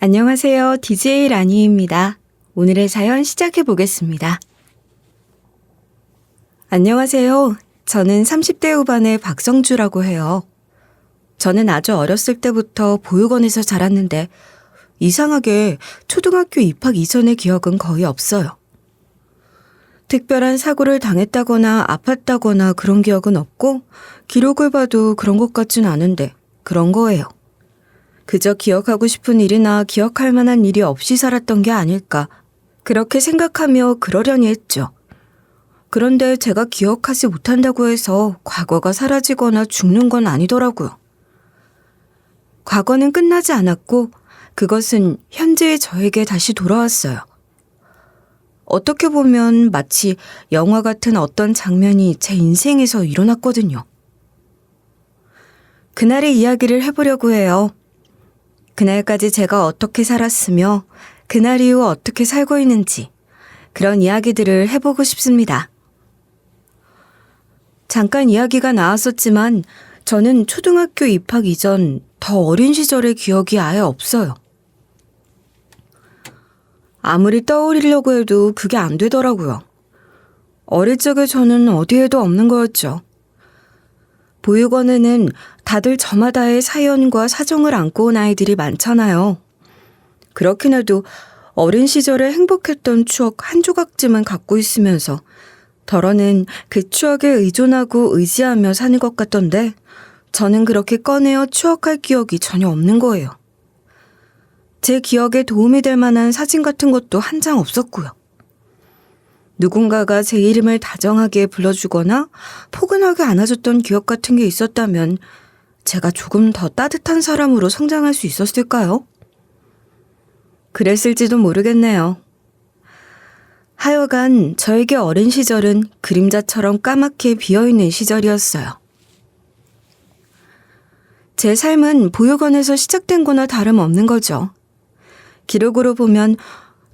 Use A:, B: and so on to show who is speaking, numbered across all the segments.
A: 안녕하세요. DJ 라니입니다. 오늘의 사연 시작해 보겠습니다. 안녕하세요. 저는 30대 후반의 박성주라고 해요. 저는 아주 어렸을 때부터 보육원에서 자랐는데 이상하게 초등학교 입학 이전의 기억은 거의 없어요. 특별한 사고를 당했다거나 아팠다거나 그런 기억은 없고 기록을 봐도 그런 것 같진 않은데 그런 거예요. 그저 기억하고 싶은 일이나 기억할 만한 일이 없이 살았던 게 아닐까 그렇게 생각하며 그러려니 했죠. 그런데 제가 기억하지 못한다고 해서 과거가 사라지거나 죽는 건 아니더라고요. 과거는 끝나지 않았고 그것은 현재의 저에게 다시 돌아왔어요. 어떻게 보면 마치 영화 같은 어떤 장면이 제 인생에서 일어났거든요. 그날의 이야기를 해보려고 해요. 그날까지 제가 어떻게 살았으며 그날 이후 어떻게 살고 있는지 그런 이야기들을 해보고 싶습니다. 잠깐 이야기가 나왔었지만 저는 초등학교 입학 이전 더 어린 시절의 기억이 아예 없어요. 아무리 떠올리려고 해도 그게 안 되더라고요. 어릴 적에 저는 어디에도 없는 거였죠. 보육원에는 다들 저마다의 사연과 사정을 안고 온 아이들이 많잖아요. 그렇긴 해도 어린 시절에 행복했던 추억 한 조각쯤은 갖고 있으면서 덜어는 그 추억에 의존하고 의지하며 사는 것 같던데 저는 그렇게 꺼내어 추억할 기억이 전혀 없는 거예요. 제 기억에 도움이 될 만한 사진 같은 것도 한 장 없었고요. 누군가가 제 이름을 다정하게 불러주거나 포근하게 안아줬던 기억 같은 게 있었다면 제가 조금 더 따뜻한 사람으로 성장할 수 있었을까요? 그랬을지도 모르겠네요. 하여간 저에게 어린 시절은 그림자처럼 까맣게 비어있는 시절이었어요. 제 삶은 보육원에서 시작된 거나 다름없는 거죠. 기록으로 보면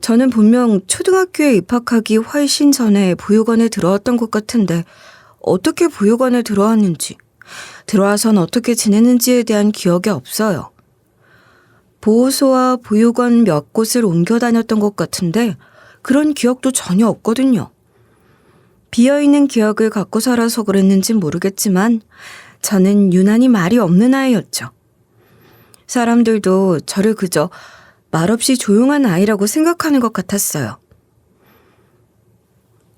A: 저는 분명 초등학교에 입학하기 훨씬 전에 보육원에 들어왔던 것 같은데 어떻게 보육원에 들어왔는지, 들어와선 어떻게 지냈는지에 대한 기억이 없어요. 보호소와 보육원 몇 곳을 옮겨 다녔던 것 같은데 그런 기억도 전혀 없거든요. 비어있는 기억을 갖고 살아서 그랬는진 모르겠지만 저는 유난히 말이 없는 아이였죠. 사람들도 저를 그저 말없이 조용한 아이라고 생각하는 것 같았어요.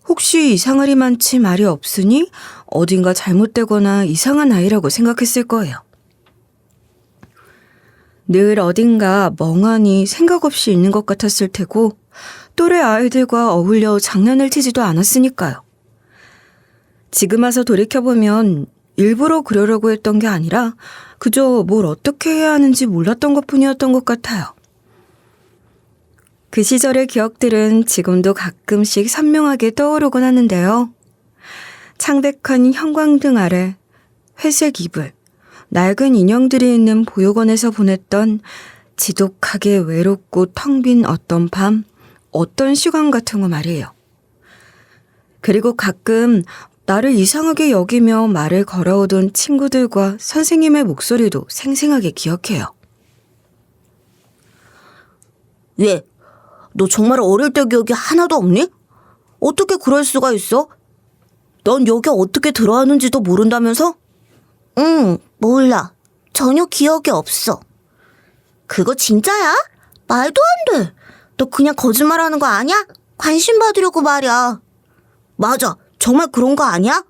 A: 혹시 이상하리 많지 말이 없으니 어딘가 잘못되거나 이상한 아이라고 생각했을 거예요. 늘 어딘가 멍하니 생각 없이 있는 것 같았을 테고 또래 아이들과 어울려 장난을 치지도 않았으니까요. 지금 와서 돌이켜보면 일부러 그러려고 했던 게 아니라 그저 뭘 어떻게 해야 하는지 몰랐던 것뿐이었던 것 같아요. 그 시절의 기억들은 지금도 가끔씩 선명하게 떠오르곤 하는데요. 창백한 형광등 아래 회색 이불, 낡은 인형들이 있는 보육원에서 보냈던 지독하게 외롭고 텅 빈 어떤 밤, 어떤 시간 같은 거 말이에요. 그리고 가끔 나를 이상하게 여기며 말을 걸어오던 친구들과 선생님의 목소리도 생생하게 기억해요.
B: 왜? 너 정말 어릴 때 기억이 하나도 없니? 어떻게 그럴 수가 있어? 넌 여기 어떻게 들어왔는지도 모른다면서? 응, 몰라. 전혀 기억이 없어. 그거 진짜야? 말도 안 돼. 너 그냥 거짓말하는 거 아니야? 관심 받으려고 말이야. 맞아. 정말 그런 거 아니야?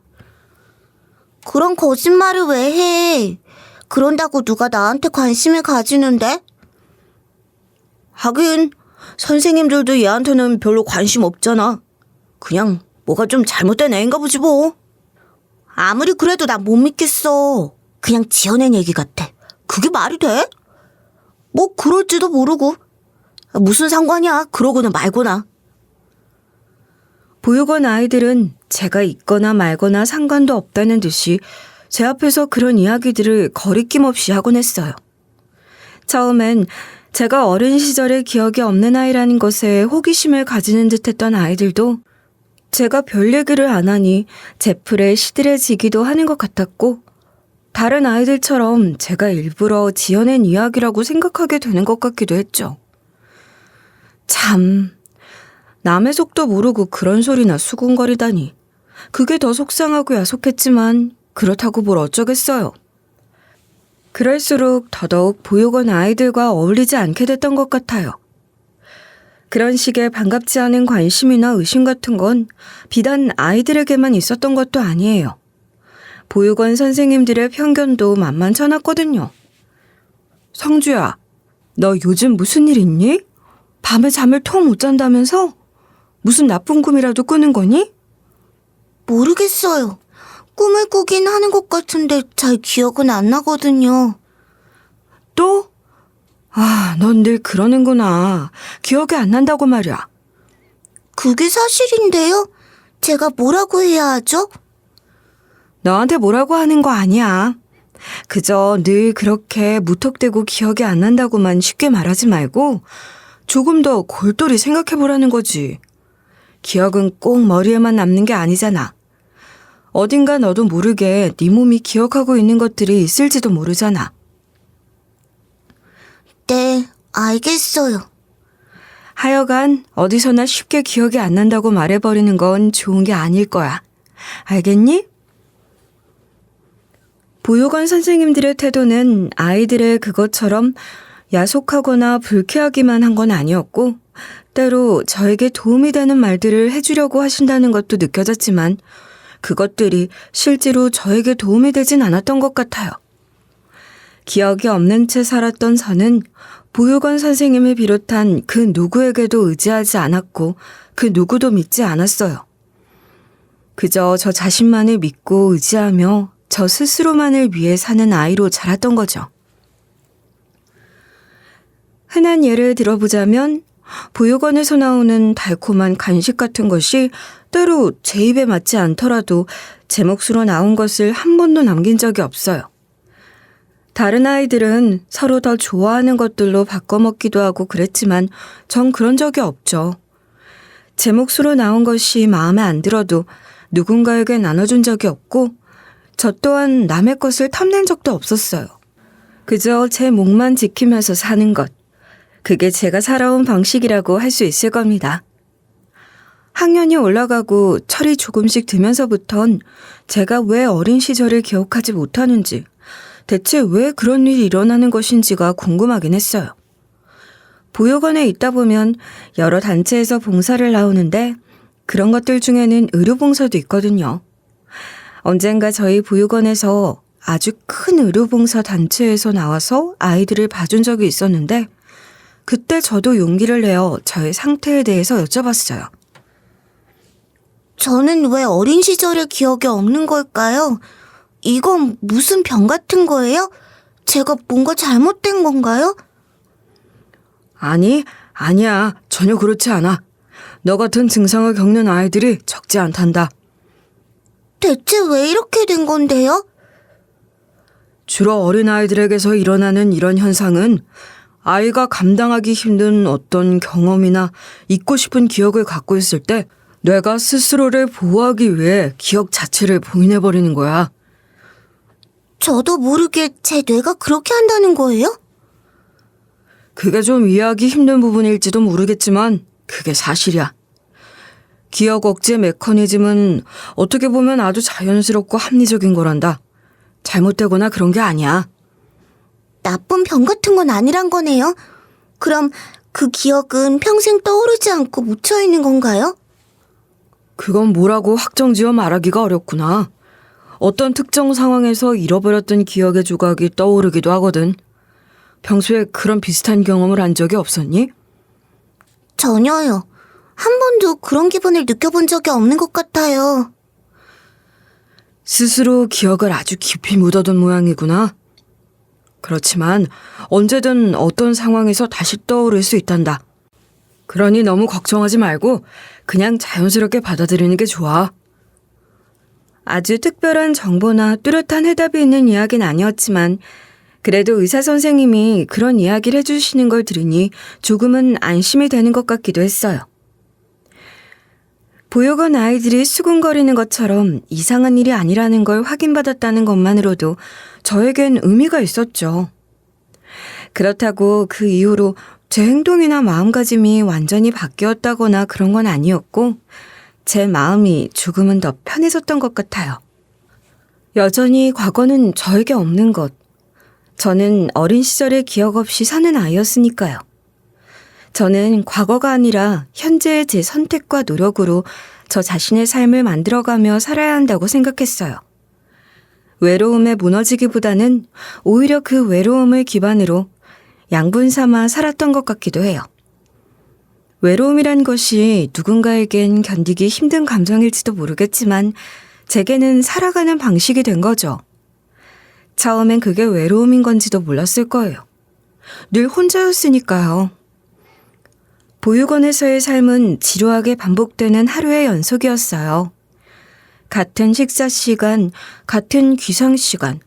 B: 그런 거짓말을 왜 해? 그런다고 누가 나한테 관심을 가지는데? 하긴 선생님들도 얘한테는 별로 관심 없잖아. 그냥 뭐가 좀 잘못된 애인가 보지 뭐. 아무리 그래도 나 못 믿겠어. 그냥 지어낸 얘기 같아. 그게 말이 돼? 뭐 그럴지도 모르고. 무슨 상관이야, 그러고는 말거나.
A: 보육원 아이들은 제가 있거나 말거나 상관도 없다는 듯이 제 앞에서 그런 이야기들을 거리낌 없이 하곤 했어요. 처음엔 제가 어린 시절의 기억이 없는 아이라는 것에 호기심을 가지는 듯했던 아이들도 제가 별 얘기를 안 하니 제풀에 시들해지기도 하는 것 같았고 다른 아이들처럼 제가 일부러 지어낸 이야기라고 생각하게 되는 것 같기도 했죠. 참, 남의 속도 모르고 그런 소리나 수군거리다니. 그게 더 속상하고 야속했지만 그렇다고 뭘 어쩌겠어요. 그럴수록 더더욱 보육원 아이들과 어울리지 않게 됐던 것 같아요. 그런 식의 반갑지 않은 관심이나 의심 같은 건 비단 아이들에게만 있었던 것도 아니에요. 보육원 선생님들의 편견도 만만찮았거든요. 성주야, 너 요즘 무슨 일 있니? 밤에 잠을 통 못 잔다면서? 무슨 나쁜 꿈이라도 꾸는 거니?
B: 모르겠어요. 꿈을 꾸긴 하는 것 같은데 잘 기억은 안 나거든요.
A: 또? 아, 넌 늘 그러는구나. 기억이 안 난다고 말이야.
B: 그게 사실인데요? 제가 뭐라고 해야 하죠?
A: 너한테 뭐라고 하는 거 아니야. 그저 늘 그렇게 무턱대고 기억이 안 난다고만 쉽게 말하지 말고 조금 더 골똘히 생각해보라는 거지. 기억은 꼭 머리에만 남는 게 아니잖아. 어딘가 너도 모르게 네 몸이 기억하고 있는 것들이 있을지도 모르잖아.
B: 네, 알겠어요.
A: 하여간 어디서나 쉽게 기억이 안 난다고 말해버리는 건 좋은 게 아닐 거야. 알겠니? 보육원 선생님들의 태도는 아이들의 그것처럼 야속하거나 불쾌하기만 한 건 아니었고 때로 저에게 도움이 되는 말들을 해주려고 하신다는 것도 느껴졌지만 그것들이 실제로 저에게 도움이 되진 않았던 것 같아요. 기억이 없는 채 살았던 저는 보육원 선생님을 비롯한 그 누구에게도 의지하지 않았고 그 누구도 믿지 않았어요. 그저 저 자신만을 믿고 의지하며 저 스스로만을 위해 사는 아이로 자랐던 거죠. 흔한 예를 들어보자면 보육원에서 나오는 달콤한 간식 같은 것이 때로 제 입에 맞지 않더라도 제 몫으로 나온 것을 한 번도 남긴 적이 없어요. 다른 아이들은 서로 더 좋아하는 것들로 바꿔 먹기도 하고 그랬지만 전 그런 적이 없죠. 제 몫으로 나온 것이 마음에 안 들어도 누군가에게 나눠준 적이 없고 저 또한 남의 것을 탐낸 적도 없었어요. 그저 제 몫만 지키면서 사는 것. 그게 제가 살아온 방식이라고 할 수 있을 겁니다. 학년이 올라가고 철이 조금씩 들면서부턴 제가 왜 어린 시절을 기억하지 못하는지, 대체 왜 그런 일이 일어나는 것인지가 궁금하긴 했어요. 보육원에 있다 보면 여러 단체에서 봉사를 나오는데 그런 것들 중에는 의료봉사도 있거든요. 언젠가 저희 보육원에서 아주 큰 의료봉사 단체에서 나와서 아이들을 봐준 적이 있었는데 그때 저도 용기를 내어 저의 상태에 대해서 여쭤봤어요.
B: 저는 왜 어린 시절의 기억이 없는 걸까요? 이건 무슨 병 같은 거예요? 제가 뭔가 잘못된 건가요?
A: 아니야. 전혀 그렇지 않아. 너 같은 증상을 겪는 아이들이 적지 않단다.
B: 대체 왜 이렇게 된 건데요?
A: 주로 어린아이들에게서 일어나는 이런 현상은 아이가 감당하기 힘든 어떤 경험이나 잊고 싶은 기억을 갖고 있을 때 뇌가 스스로를 보호하기 위해 기억 자체를 봉인해버리는 거야.
B: 저도 모르게 제 뇌가 그렇게 한다는 거예요?
A: 그게 좀 이해하기 힘든 부분일지도 모르겠지만 그게 사실이야. 기억 억제 메커니즘은 어떻게 보면 아주 자연스럽고 합리적인 거란다. 잘못되거나 그런 게 아니야.
B: 나쁜 병 같은 건 아니란 거네요. 그럼 그 기억은 평생 떠오르지 않고 묻혀있는 건가요?
A: 그건 뭐라고 확정지어 말하기가 어렵구나. 어떤 특정 상황에서 잃어버렸던 기억의 조각이 떠오르기도 하거든. 평소에 그런 비슷한 경험을 한 적이 없었니?
B: 전혀요. 한 번도 그런 기분을 느껴본 적이 없는 것 같아요.
A: 스스로 기억을 아주 깊이 묻어둔 모양이구나. 그렇지만 언제든 어떤 상황에서 다시 떠오를 수 있단다. 그러니 너무 걱정하지 말고 그냥 자연스럽게 받아들이는 게 좋아. 아주 특별한 정보나 뚜렷한 해답이 있는 이야기는 아니었지만 그래도 의사 선생님이 그런 이야기를 해주시는 걸 들으니 조금은 안심이 되는 것 같기도 했어요. 보육원 아이들이 수군거리는 것처럼 이상한 일이 아니라는 걸 확인받았다는 것만으로도 저에겐 의미가 있었죠. 그렇다고 그 이후로 제 행동이나 마음가짐이 완전히 바뀌었다거나 그런 건 아니었고, 제 마음이 조금은 더 편해졌던 것 같아요. 여전히 과거는 저에게 없는 것. 저는 어린 시절의 기억 없이 사는 아이였으니까요. 저는 과거가 아니라 현재의 제 선택과 노력으로 저 자신의 삶을 만들어가며 살아야 한다고 생각했어요. 외로움에 무너지기보다는 오히려 그 외로움을 기반으로 양분 삼아 살았던 것 같기도 해요. 외로움이란 것이 누군가에겐 견디기 힘든 감정일지도 모르겠지만 제게는 살아가는 방식이 된 거죠. 처음엔 그게 외로움인 건지도 몰랐을 거예요. 늘 혼자였으니까요. 보육원에서의 삶은 지루하게 반복되는 하루의 연속이었어요. 같은 식사 시간, 같은 귀상 시간,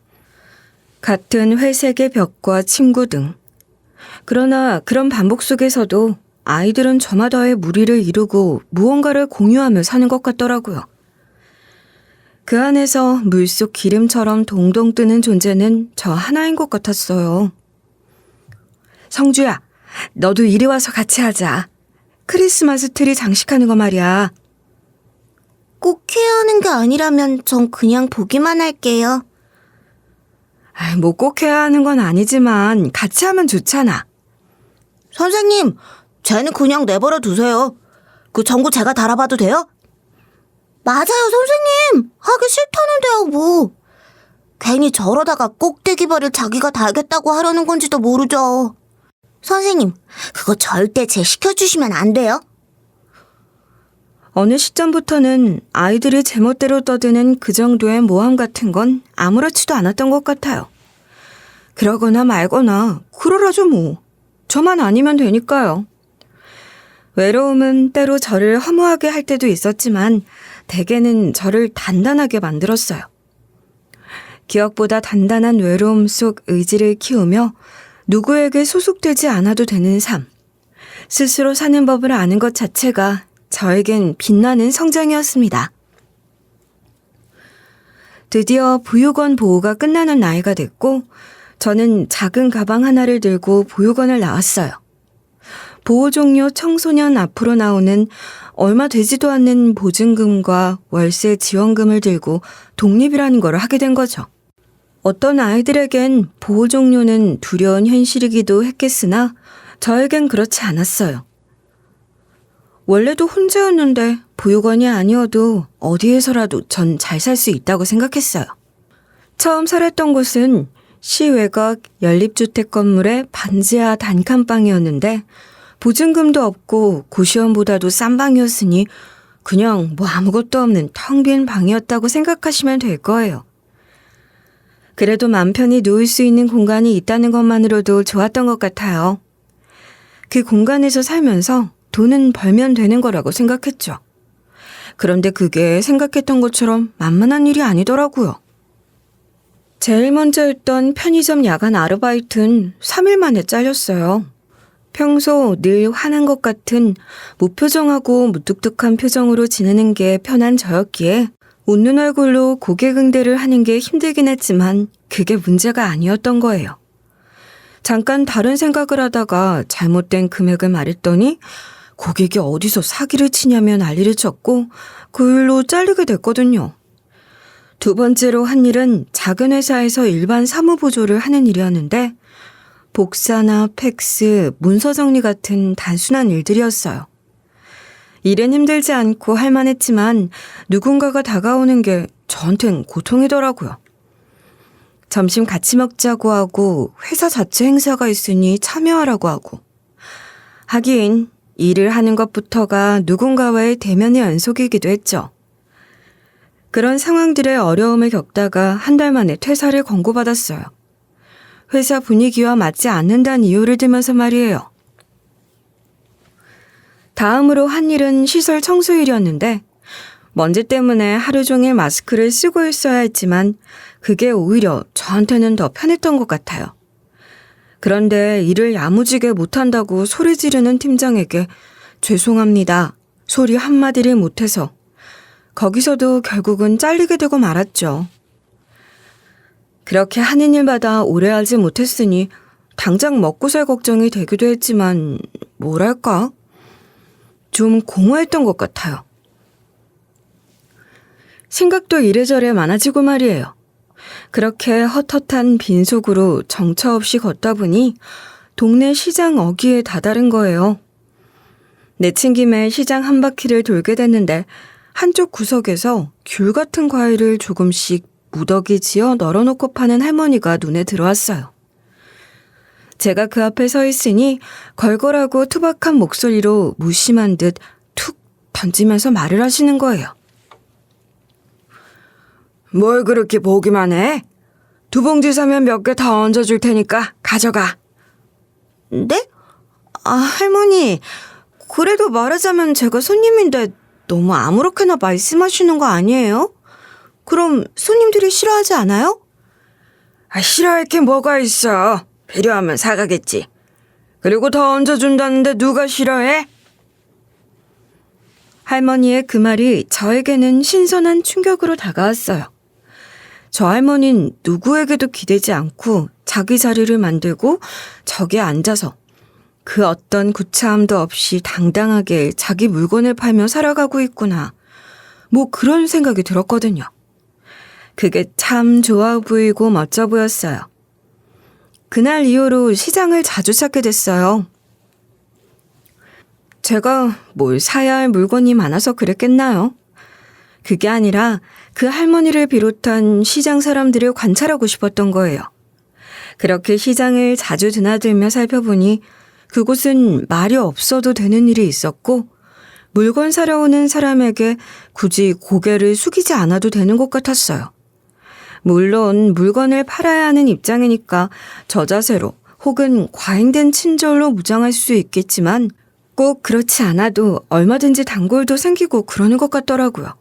A: 같은 회색의 벽과 침구 등. 그러나 그런 반복 속에서도 아이들은 저마다의 무리를 이루고 무언가를 공유하며 사는 것 같더라고요. 그 안에서 물속 기름처럼 동동 뜨는 존재는 저 하나인 것 같았어요. 성주야, 너도 이리 와서 같이 하자. 크리스마스 트리 장식하는 거 말이야.
B: 꼭 해야 하는 게 아니라면 전 그냥 보기만 할게요.
A: 뭐 꼭 해야 하는 건 아니지만 같이 하면 좋잖아.
B: 선생님, 쟤는 그냥 내버려 두세요. 그 전구 제가 달아봐도 돼요? 맞아요, 선생님. 하기 싫다는데요, 뭐. 괜히 저러다가 꼭대기발을 자기가 달겠다고 하려는 건지도 모르죠. 선생님, 그거 절대 제 시켜주시면 안 돼요?
A: 어느 시점부터는 아이들이 제멋대로 떠드는 그 정도의 모함 같은 건 아무렇지도 않았던 것 같아요. 그러거나 말거나 그러라죠 뭐. 저만 아니면 되니까요. 외로움은 때로 저를 허무하게 할 때도 있었지만 대개는 저를 단단하게 만들었어요. 기억보다 단단한 외로움 속 의지를 키우며 누구에게 소속되지 않아도 되는 삶. 스스로 사는 법을 아는 것 자체가 저에겐 빛나는 성장이었습니다. 드디어 보육원 보호가 끝나는 나이가 됐고 저는 작은 가방 하나를 들고 보육원을 나왔어요. 보호 종료 청소년 앞으로 나오는 얼마 되지도 않는 보증금과 월세 지원금을 들고 독립이라는 걸 하게 된 거죠. 어떤 아이들에겐 보호 종료는 두려운 현실이기도 했겠으나 저에겐 그렇지 않았어요. 원래도 혼자였는데 보육원이 아니어도 어디에서라도 전 잘 살 수 있다고 생각했어요. 처음 살았던 곳은 시외곽 연립주택 건물의 반지하 단칸방이었는데 보증금도 없고 고시원보다도 싼 방이었으니 그냥 뭐 아무것도 없는 텅 빈 방이었다고 생각하시면 될 거예요. 그래도 맘 편히 누울 수 있는 공간이 있다는 것만으로도 좋았던 것 같아요. 그 공간에서 살면서 돈은 벌면 되는 거라고 생각했죠. 그런데 그게 생각했던 것처럼 만만한 일이 아니더라고요. 제일 먼저 했던 편의점 야간 아르바이트는 3일 만에 잘렸어요. 평소 늘 화난 것 같은 무표정하고 무뚝뚝한 표정으로 지내는 게 편한 저였기에 웃는 얼굴로 고객 응대를 하는 게 힘들긴 했지만 그게 문제가 아니었던 거예요. 잠깐 다른 생각을 하다가 잘못된 금액을 말했더니 고객이 어디서 사기를 치냐며 난리를 쳤고 그 일로 잘리게 됐거든요. 두 번째로 한 일은 작은 회사에서 일반 사무보조를 하는 일이었는데 복사나 팩스, 문서 정리 같은 단순한 일들이었어요. 일은 힘들지 않고 할만했지만 누군가가 다가오는 게 저한텐 고통이더라고요. 점심 같이 먹자고 하고 회사 자체 행사가 있으니 참여하라고 하고. 하긴 일을 하는 것부터가 누군가와의 대면의 연속이기도 했죠. 그런 상황들의 어려움을 겪다가 한 달 만에 퇴사를 권고받았어요. 회사 분위기와 맞지 않는다는 이유를 들면서 말이에요. 다음으로 한 일은 시설 청소일이었는데 먼지 때문에 하루 종일 마스크를 쓰고 있어야 했지만 그게 오히려 저한테는 더 편했던 것 같아요. 그런데 일을 야무지게 못한다고 소리 지르는 팀장에게 죄송합니다. 소리 한마디를 못해서 거기서도 결국은 잘리게 되고 말았죠. 그렇게 하는 일마다 오래 하지 못했으니 당장 먹고 살 걱정이 되기도 했지만 뭐랄까? 좀 공허했던 것 같아요. 생각도 이래저래 많아지고 말이에요. 그렇게 헛헛한 빈속으로 정처 없이 걷다 보니 동네 시장 어귀에 다다른 거예요. 내친 김에 시장 한 바퀴를 돌게 됐는데 한쪽 구석에서 귤 같은 과일을 조금씩 무더기 지어 널어놓고 파는 할머니가 눈에 들어왔어요. 제가 그 앞에 서 있으니 걸걸하고 투박한 목소리로 무심한 듯 툭 던지면서 말을 하시는 거예요. 뭘 그렇게 보기만 해? 2봉지 사면 몇 개 더 얹어줄 테니까 가져가.
B: 네? 아, 할머니. 그래도 말하자면 제가 손님인데 너무 아무렇게나 말씀하시는 거 아니에요? 그럼 손님들이 싫어하지 않아요?
A: 싫어할 게 뭐가 있어. 필요하면 사가겠지. 그리고 더 얹어준다는데 누가 싫어해? 할머니의 그 말이 저에게는 신선한 충격으로 다가왔어요. 저 할머니는 누구에게도 기대지 않고 자기 자리를 만들고 저기에 앉아서 그 어떤 구차함도 없이 당당하게 자기 물건을 팔며 살아가고 있구나. 뭐 그런 생각이 들었거든요. 그게 참 좋아 보이고 멋져 보였어요. 그날 이후로 시장을 자주 찾게 됐어요. 제가 뭘 사야 할 물건이 많아서 그랬겠나요? 그게 아니라 그 할머니를 비롯한 시장 사람들을 관찰하고 싶었던 거예요. 그렇게 시장을 자주 드나들며 살펴보니 그곳은 말이 없어도 되는 일이 있었고 물건 사러 오는 사람에게 굳이 고개를 숙이지 않아도 되는 것 같았어요. 물론 물건을 팔아야 하는 입장이니까 저자세로 혹은 과잉된 친절로 무장할 수 있겠지만 꼭 그렇지 않아도 얼마든지 단골도 생기고 그러는 것 같더라고요.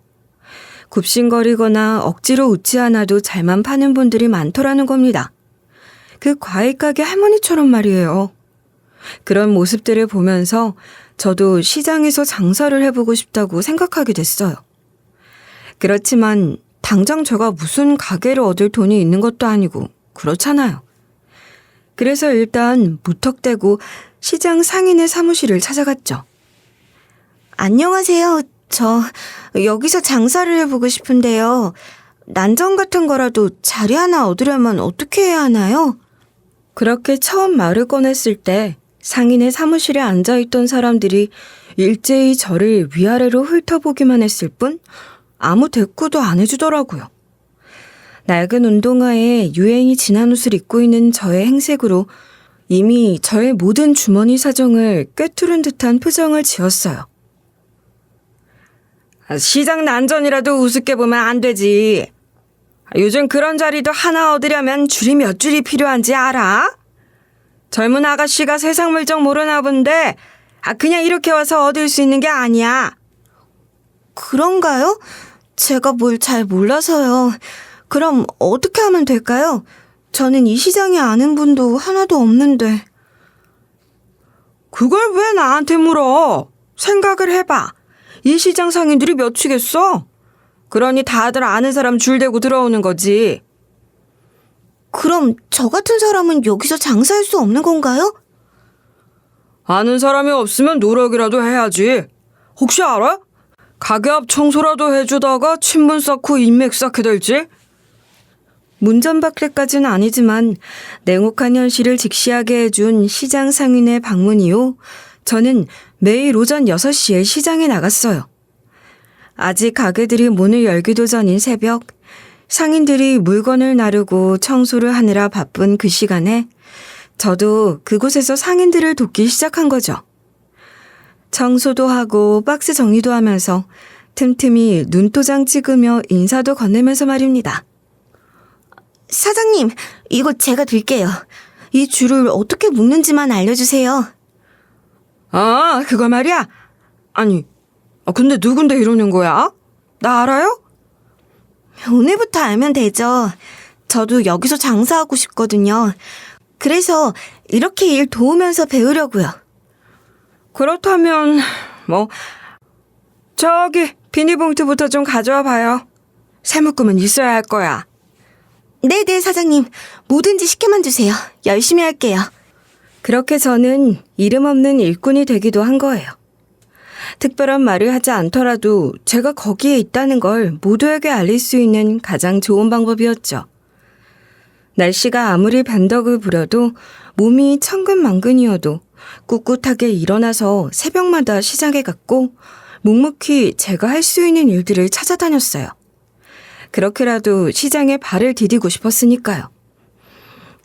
A: 굽신거리거나 억지로 웃지 않아도 잘만 파는 분들이 많더라는 겁니다. 그 과일 가게 할머니처럼 말이에요. 그런 모습들을 보면서 저도 시장에서 장사를 해보고 싶다고 생각하게 됐어요. 그렇지만 당장 제가 무슨 가게를 얻을 돈이 있는 것도 아니고 그렇잖아요. 그래서 일단 무턱대고 시장 상인의 사무실을 찾아갔죠.
B: 안녕하세요. 저 여기서 장사를 해보고 싶은데요. 난정 같은 거라도 자리 하나 얻으려면 어떻게 해야 하나요?
A: 그렇게 처음 말을 꺼냈을 때 상인의 사무실에 앉아있던 사람들이 일제히 저를 위아래로 훑어보기만 했을 뿐 아무 대꾸도 안 해주더라고요. 낡은 운동화에 유행이 지난 옷을 입고 있는 저의 행색으로 이미 저의 모든 주머니 사정을 꿰뚫은 듯한 표정을 지었어요. 시장 난전이라도 우습게 보면 안 되지. 요즘 그런 자리도 하나 얻으려면 줄이 몇 줄이 필요한지 알아? 젊은 아가씨가 세상 물정 모르나 본데 그냥 이렇게 와서 얻을 수 있는 게 아니야.
B: 그런가요? 제가 뭘 잘 몰라서요. 그럼 어떻게 하면 될까요? 저는 이 시장에 아는 분도 하나도 없는데.
A: 그걸 왜 나한테 물어? 생각을 해봐. 이 시장 상인들이 몇이겠어? 그러니 다들 아는 사람 줄 대고 들어오는 거지.
B: 그럼 저 같은 사람은 여기서 장사할 수 없는 건가요?
A: 아는 사람이 없으면 노력이라도 해야지. 혹시 알아? 가게 앞 청소라도 해주다가 친분 쌓고 인맥 쌓게 될지? 문전박대까지는 아니지만 냉혹한 현실을 직시하게 해준 시장 상인의 방문 이후 저는 매일 오전 6시에 시장에 나갔어요. 아직 가게들이 문을 열기도 전인 새벽, 상인들이 물건을 나르고 청소를 하느라 바쁜 그 시간에 저도 그곳에서 상인들을 돕기 시작한 거죠. 청소도 하고 박스 정리도 하면서 틈틈이 눈도장 찍으며 인사도 건네면서 말입니다.
B: 사장님, 이거 제가 들게요. 이 줄을 어떻게 묶는지만 알려주세요.
A: 그거 말이야? 아니, 근데 누군데 이러는 거야? 나 알아요?
B: 오늘부터 알면 되죠. 저도 여기서 장사하고 싶거든요. 그래서 이렇게 일 도우면서 배우려고요.
A: 그렇다면 저기 비닐봉투부터 좀 가져와 봐요. 새 묶음은 있어야 할 거야.
B: 네네, 사장님. 뭐든지 시켜만 주세요. 열심히 할게요.
A: 그렇게 저는 이름 없는 일꾼이 되기도 한 거예요. 특별한 말을 하지 않더라도 제가 거기에 있다는 걸 모두에게 알릴 수 있는 가장 좋은 방법이었죠. 날씨가 아무리 변덕을 부려도 몸이 천근만근이어도 꿋꿋하게 일어나서 새벽마다 시장에 갔고 묵묵히 제가 할 수 있는 일들을 찾아다녔어요. 그렇게라도 시장에 발을 디디고 싶었으니까요.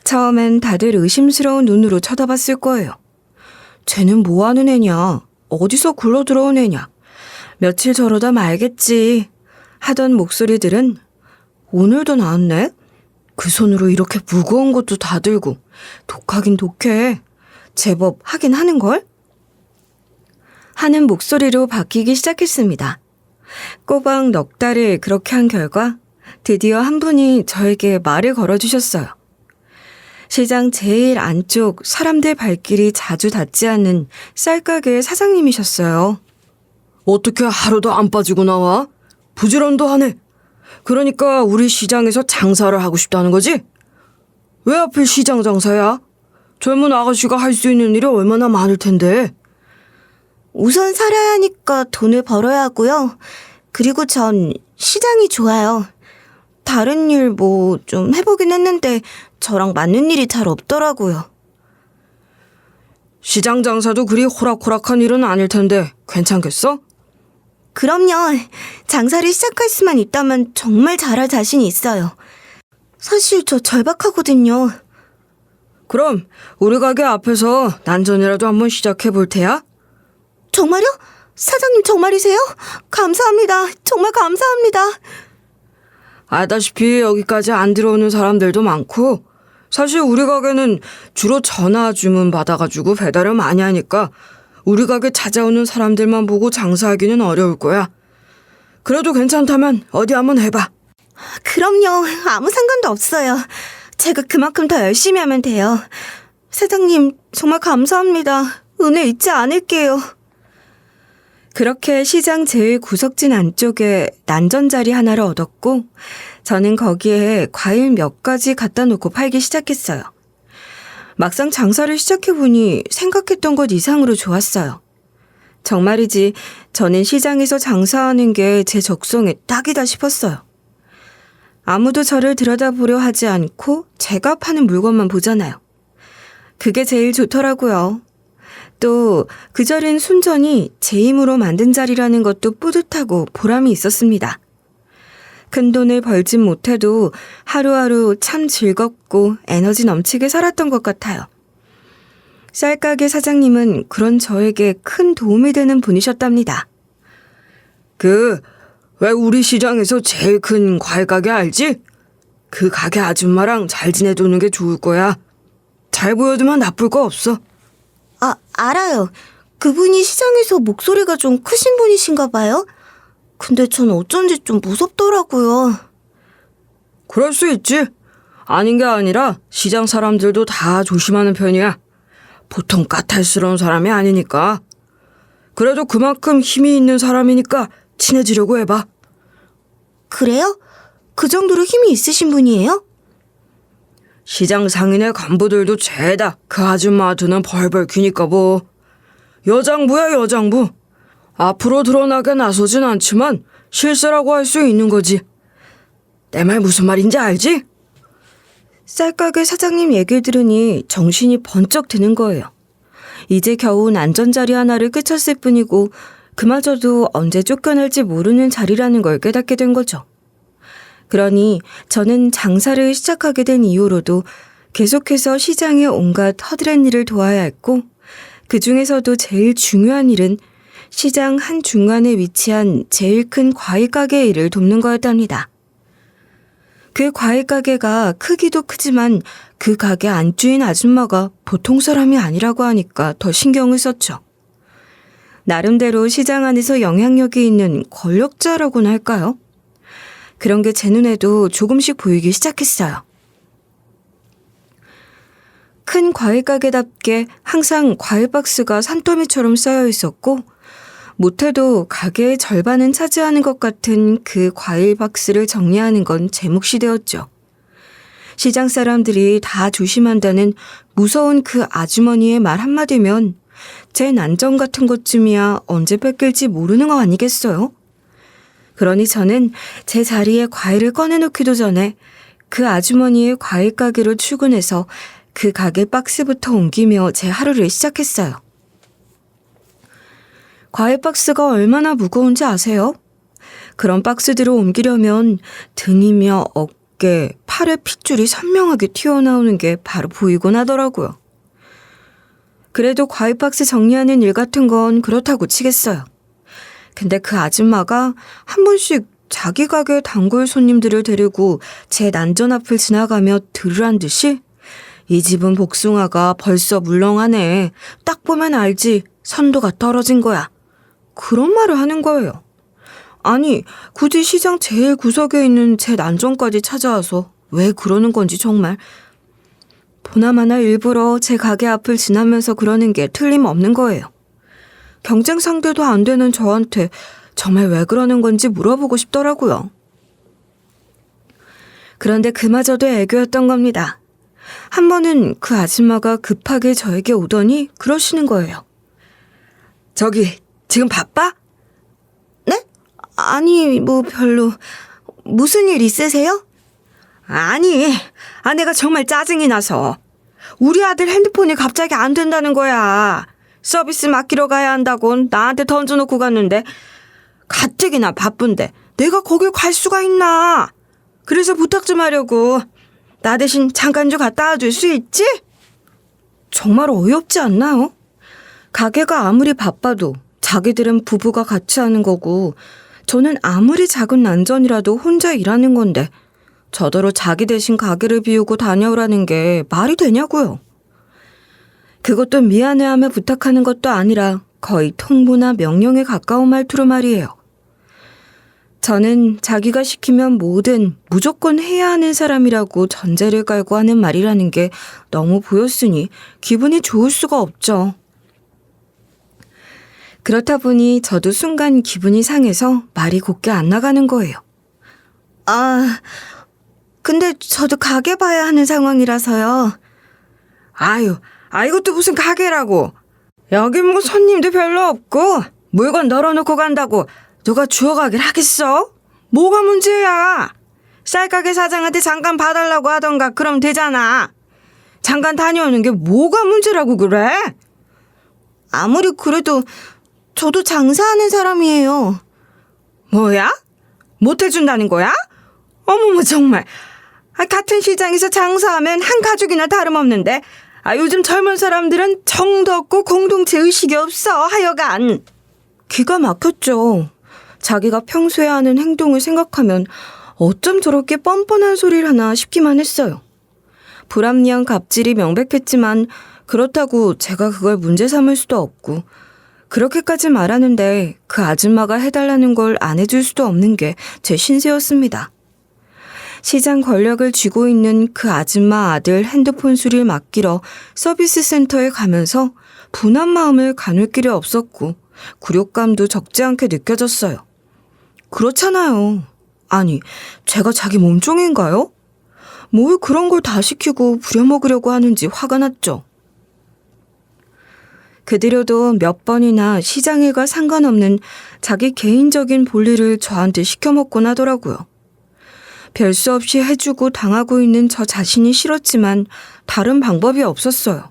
A: 처음엔 다들 의심스러운 눈으로 쳐다봤을 거예요. 쟤는 뭐하는 애냐? 어디서 굴러 들어온 애냐? 며칠 저러다 말겠지 하던 목소리들은 오늘도 나왔네? 그 손으로 이렇게 무거운 것도 다 들고 독하긴 독해. 제법 하긴 하는걸? 하는 목소리로 바뀌기 시작했습니다. 꼬박 넉 달을 그렇게 한 결과 드디어 한 분이 저에게 말을 걸어주셨어요. 시장 제일 안쪽 사람들 발길이 자주 닿지 않는 쌀가게 사장님이셨어요. 어떻게 하루도 안 빠지고 나와? 부지런도 하네. 그러니까 우리 시장에서 장사를 하고 싶다는 거지? 왜 하필 시장 장사야? 젊은 아가씨가 할 수 있는 일이 얼마나 많을 텐데.
B: 우선 살아야 하니까 돈을 벌어야 하고요. 그리고 전 시장이 좋아요. 다른 일 뭐 좀 해보긴 했는데 저랑 맞는 일이 잘 없더라고요.
A: 시장 장사도 그리 호락호락한 일은 아닐 텐데 괜찮겠어?
B: 그럼요. 장사를 시작할 수만 있다면 정말 잘할 자신이 있어요. 사실 저 절박하거든요.
A: 그럼 우리 가게 앞에서 난전이라도 한번 시작해 볼 테야?
B: 정말요? 사장님 정말이세요? 감사합니다. 정말 감사합니다.
A: 알다시피 여기까지 안 들어오는 사람들도 많고 사실 우리 가게는 주로 전화 주문 받아가지고 배달을 많이 하니까 우리 가게 찾아오는 사람들만 보고 장사하기는 어려울 거야. 그래도 괜찮다면 어디 한번 해봐.
B: 그럼요. 아무 상관도 없어요. 제가 그만큼 더 열심히 하면 돼요. 사장님 정말 감사합니다. 은혜 잊지 않을게요.
A: 그렇게 시장 제일 구석진 안쪽에 난전 자리 하나를 얻었고 저는 거기에 과일 몇 가지 갖다 놓고 팔기 시작했어요. 막상 장사를 시작해보니 생각했던 것 이상으로 좋았어요. 정말이지 저는 시장에서 장사하는 게 제 적성에 딱이다 싶었어요. 아무도 저를 들여다보려 하지 않고 제가 파는 물건만 보잖아요. 그게 제일 좋더라고요. 또 그 자리는 순전히 제 힘으로 만든 자리라는 것도 뿌듯하고 보람이 있었습니다. 큰 돈을 벌진 못해도 하루하루 참 즐겁고 에너지 넘치게 살았던 것 같아요. 쌀가게 사장님은 그런 저에게 큰 도움이 되는 분이셨답니다. 왜 우리 시장에서 제일 큰 과일 가게 알지? 그 가게 아줌마랑 잘 지내두는 게 좋을 거야. 잘 보여두면 나쁠 거 없어.
B: 알아요. 그분이 시장에서 목소리가 좀 크신 분이신가 봐요. 근데 전 어쩐지 좀 무섭더라고요.
A: 그럴 수 있지. 아닌 게 아니라 시장 사람들도 다 조심하는 편이야. 보통 까탈스러운 사람이 아니니까. 그래도 그만큼 힘이 있는 사람이니까 친해지려고 해봐.
B: 그래요? 그 정도로 힘이 있으신 분이에요?
A: 시장 상인의 간부들도 죄다 그 아줌마한테는 벌벌 귀니까 뭐. 여장부야 여장부. 앞으로 드러나게 나서진 않지만 실세라고 할 수 있는 거지. 내 말 무슨 말인지 알지? 쌀가게 사장님 얘기를 들으니 정신이 번쩍 드는 거예요. 이제 겨우 난전자리 하나를 끝쳤을 뿐이고 그마저도 언제 쫓겨날지 모르는 자리라는 걸 깨닫게 된 거죠. 그러니 저는 장사를 시작하게 된 이후로도 계속해서 시장의 온갖 허드렛 일을 도와야 했고 그 중에서도 제일 중요한 일은 시장 한 중간에 위치한 제일 큰 과일 가게의 일을 돕는 거였답니다. 그 과일 가게가 크기도 크지만 그 가게 안주인 아줌마가 보통 사람이 아니라고 하니까 더 신경을 썼죠. 나름대로 시장 안에서 영향력이 있는 권력자라고나 할까요? 그런 게 제 눈에도 조금씩 보이기 시작했어요. 큰 과일 가게답게 항상 과일 박스가 산더미처럼 쌓여 있었고 못해도 가게의 절반은 차지하는 것 같은 그 과일 박스를 정리하는 건 제 몫이 되었죠. 시장 사람들이 다 조심한다는 무서운 그 아주머니의 말 한마디면 제 난정 같은 것쯤이야 언제 뺏길지 모르는 거 아니겠어요? 그러니 저는 제 자리에 과일을 꺼내놓기도 전에 그 아주머니의 과일 가게로 출근해서 그 가게 박스부터 옮기며 제 하루를 시작했어요. 과일 박스가 얼마나 무거운지 아세요? 그런 박스들을 옮기려면 등이며 어깨, 팔의 핏줄이 선명하게 튀어나오는 게 바로 보이곤 하더라고요. 그래도 과일 박스 정리하는 일 같은 건 그렇다고 치겠어요. 근데 그 아줌마가 한 번씩 자기 가게 단골 손님들을 데리고 제 난전 앞을 지나가며 들으란 듯이 이 집은 복숭아가 벌써 물렁하네. 딱 보면 알지. 선도가 떨어진 거야. 그런 말을 하는 거예요. 아니, 굳이 시장 제일 구석에 있는 제 난전까지 찾아와서 왜 그러는 건지 정말. 보나마나 일부러 제 가게 앞을 지나면서 그러는 게 틀림없는 거예요. 경쟁 상대도 안 되는 저한테 정말 왜 그러는 건지 물어보고 싶더라고요. 그런데 그마저도 애교였던 겁니다. 한 번은 그 아줌마가 급하게 저에게 오더니 그러시는 거예요. 저기, 지금 바빠?
B: 네? 아니, 뭐 별로. 무슨 일 있으세요?
A: 아니, 아내가 정말 짜증이 나서. 우리 아들 핸드폰이 갑자기 안 된다는 거야. 서비스 맡기러 가야 한다고 나한테 던져놓고 갔는데 가뜩이나 바쁜데 내가 거길 갈 수가 있나. 그래서 부탁 좀 하려고. 나 대신 잠깐 좀 갔다 와줄 수 있지? 정말 어이없지 않나요? 가게가 아무리 바빠도 자기들은 부부가 같이 하는 거고 저는 아무리 작은 난전이라도 혼자 일하는 건데 저더러 자기 대신 가게를 비우고 다녀오라는 게 말이 되냐고요. 그것도 미안해하며 부탁하는 것도 아니라 거의 통보나 명령에 가까운 말투로 말이에요. 저는 자기가 시키면 뭐든 무조건 해야 하는 사람이라고 전제를 깔고 하는 말이라는 게 너무 보였으니 기분이 좋을 수가 없죠. 그렇다 보니 저도 순간 기분이 상해서 말이 곱게 안 나가는 거예요.
B: 아, 근데 저도 가게 봐야 하는 상황이라서요.
A: 아유, 이것도 무슨 가게라고. 여기 뭐 손님도 별로 없고 물건 널어놓고 간다고 누가 주워가길 하겠어? 뭐가 문제야? 쌀가게 사장한테 잠깐 봐달라고 하던가 그럼 되잖아. 잠깐 다녀오는 게 뭐가 문제라고 그래?
B: 아무리 그래도 저도 장사하는 사람이에요.
A: 뭐야? 못해준다는 거야? 어머머 정말. 같은 시장에서 장사하면 한 가족이나 다름없는데 요즘 젊은 사람들은 정도 없고 공동체 의식이 없어 하여간. 기가 막혔죠. 자기가 평소에 하는 행동을 생각하면 어쩜 저렇게 뻔뻔한 소리를 하나 싶기만 했어요. 불합리한 갑질이 명백했지만 그렇다고 제가 그걸 문제 삼을 수도 없고 그렇게까지 말하는데 그 아줌마가 해달라는 걸 안 해줄 수도 없는 게 제 신세였습니다. 시장 권력을 쥐고 있는 그 아줌마 아들 핸드폰 수리를 맡기러 서비스 센터에 가면서 분한 마음을 가눌 길이 없었고 굴욕감도 적지 않게 느껴졌어요. 그렇잖아요. 아니, 제가 자기 몸종인가요? 뭘 그런 걸 다 시키고 부려먹으려고 하는지 화가 났죠. 그들여도 몇 번이나 시장 일과 상관없는 자기 개인적인 볼일을 저한테 시켜먹곤 하더라고요. 별 수 없이 해주고 당하고 있는 저 자신이 싫었지만 다른 방법이 없었어요.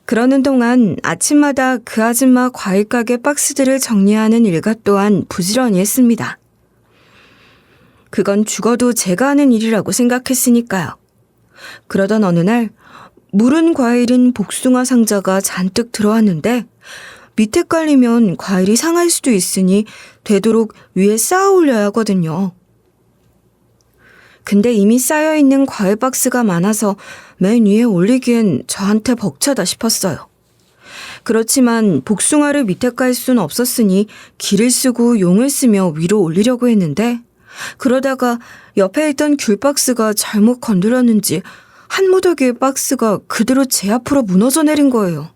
A: 그러는 동안 아침마다 그 아줌마 과일가게 박스들을 정리하는 일과 또한 부지런히 했습니다. 그건 죽어도 제가 하는 일이라고 생각했으니까요. 그러던 어느 날 무른 과일인 복숭아 상자가 잔뜩 들어왔는데 밑에 깔리면 과일이 상할 수도 있으니 되도록 위에 쌓아 올려야 하거든요. 근데 이미 쌓여있는 과일 박스가 많아서 맨 위에 올리기엔 저한테 벅차다 싶었어요. 그렇지만 복숭아를 밑에 깔 수는 없었으니 길을 쓰고 용을 쓰며 위로 올리려고 했는데 그러다가 옆에 있던 귤 박스가 잘못 건드렸는지 한 무더기의 박스가 그대로 제 앞으로 무너져 내린 거예요.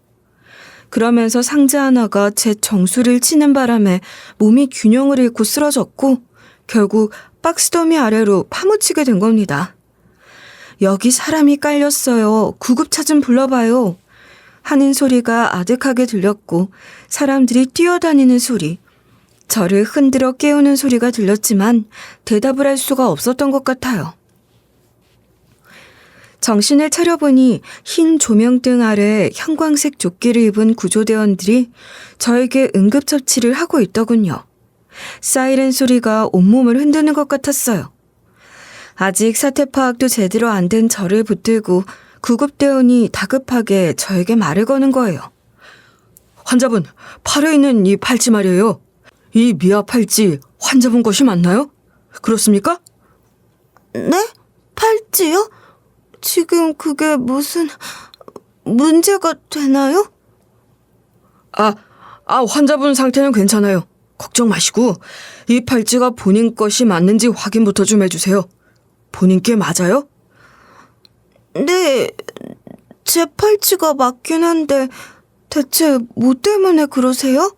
A: 그러면서 상자 하나가 제 정수리를 치는 바람에 몸이 균형을 잃고 쓰러졌고 결국 박스더미 아래로 파묻히게 된 겁니다. 여기 사람이 깔렸어요. 구급차 좀 불러봐요. 하는 소리가 아득하게 들렸고 사람들이 뛰어다니는 소리, 저를 흔들어 깨우는 소리가 들렸지만 대답을 할 수가 없었던 것 같아요. 정신을 차려보니 흰 조명등 아래 형광색 조끼를 입은 구조대원들이 저에게 응급처치를 하고 있더군요. 사이렌 소리가 온몸을 흔드는 것 같았어요. 아직 사태 파악도 제대로 안 된 저를 붙들고 구급대원이 다급하게 저에게 말을 거는 거예요. 환자분, 팔에 있는 이 팔찌 말이에요. 이 미아 팔찌 환자분 것이 맞나요? 그렇습니까?
B: 네? 팔찌요? 지금 그게 무슨 문제가 되나요?
A: 환자분 상태는 괜찮아요. 걱정 마시고 이 팔찌가 본인 것이 맞는지 확인부터 좀 해주세요. 본인께 맞아요?
B: 네, 제 팔찌가 맞긴 한데 대체 뭐 때문에 그러세요?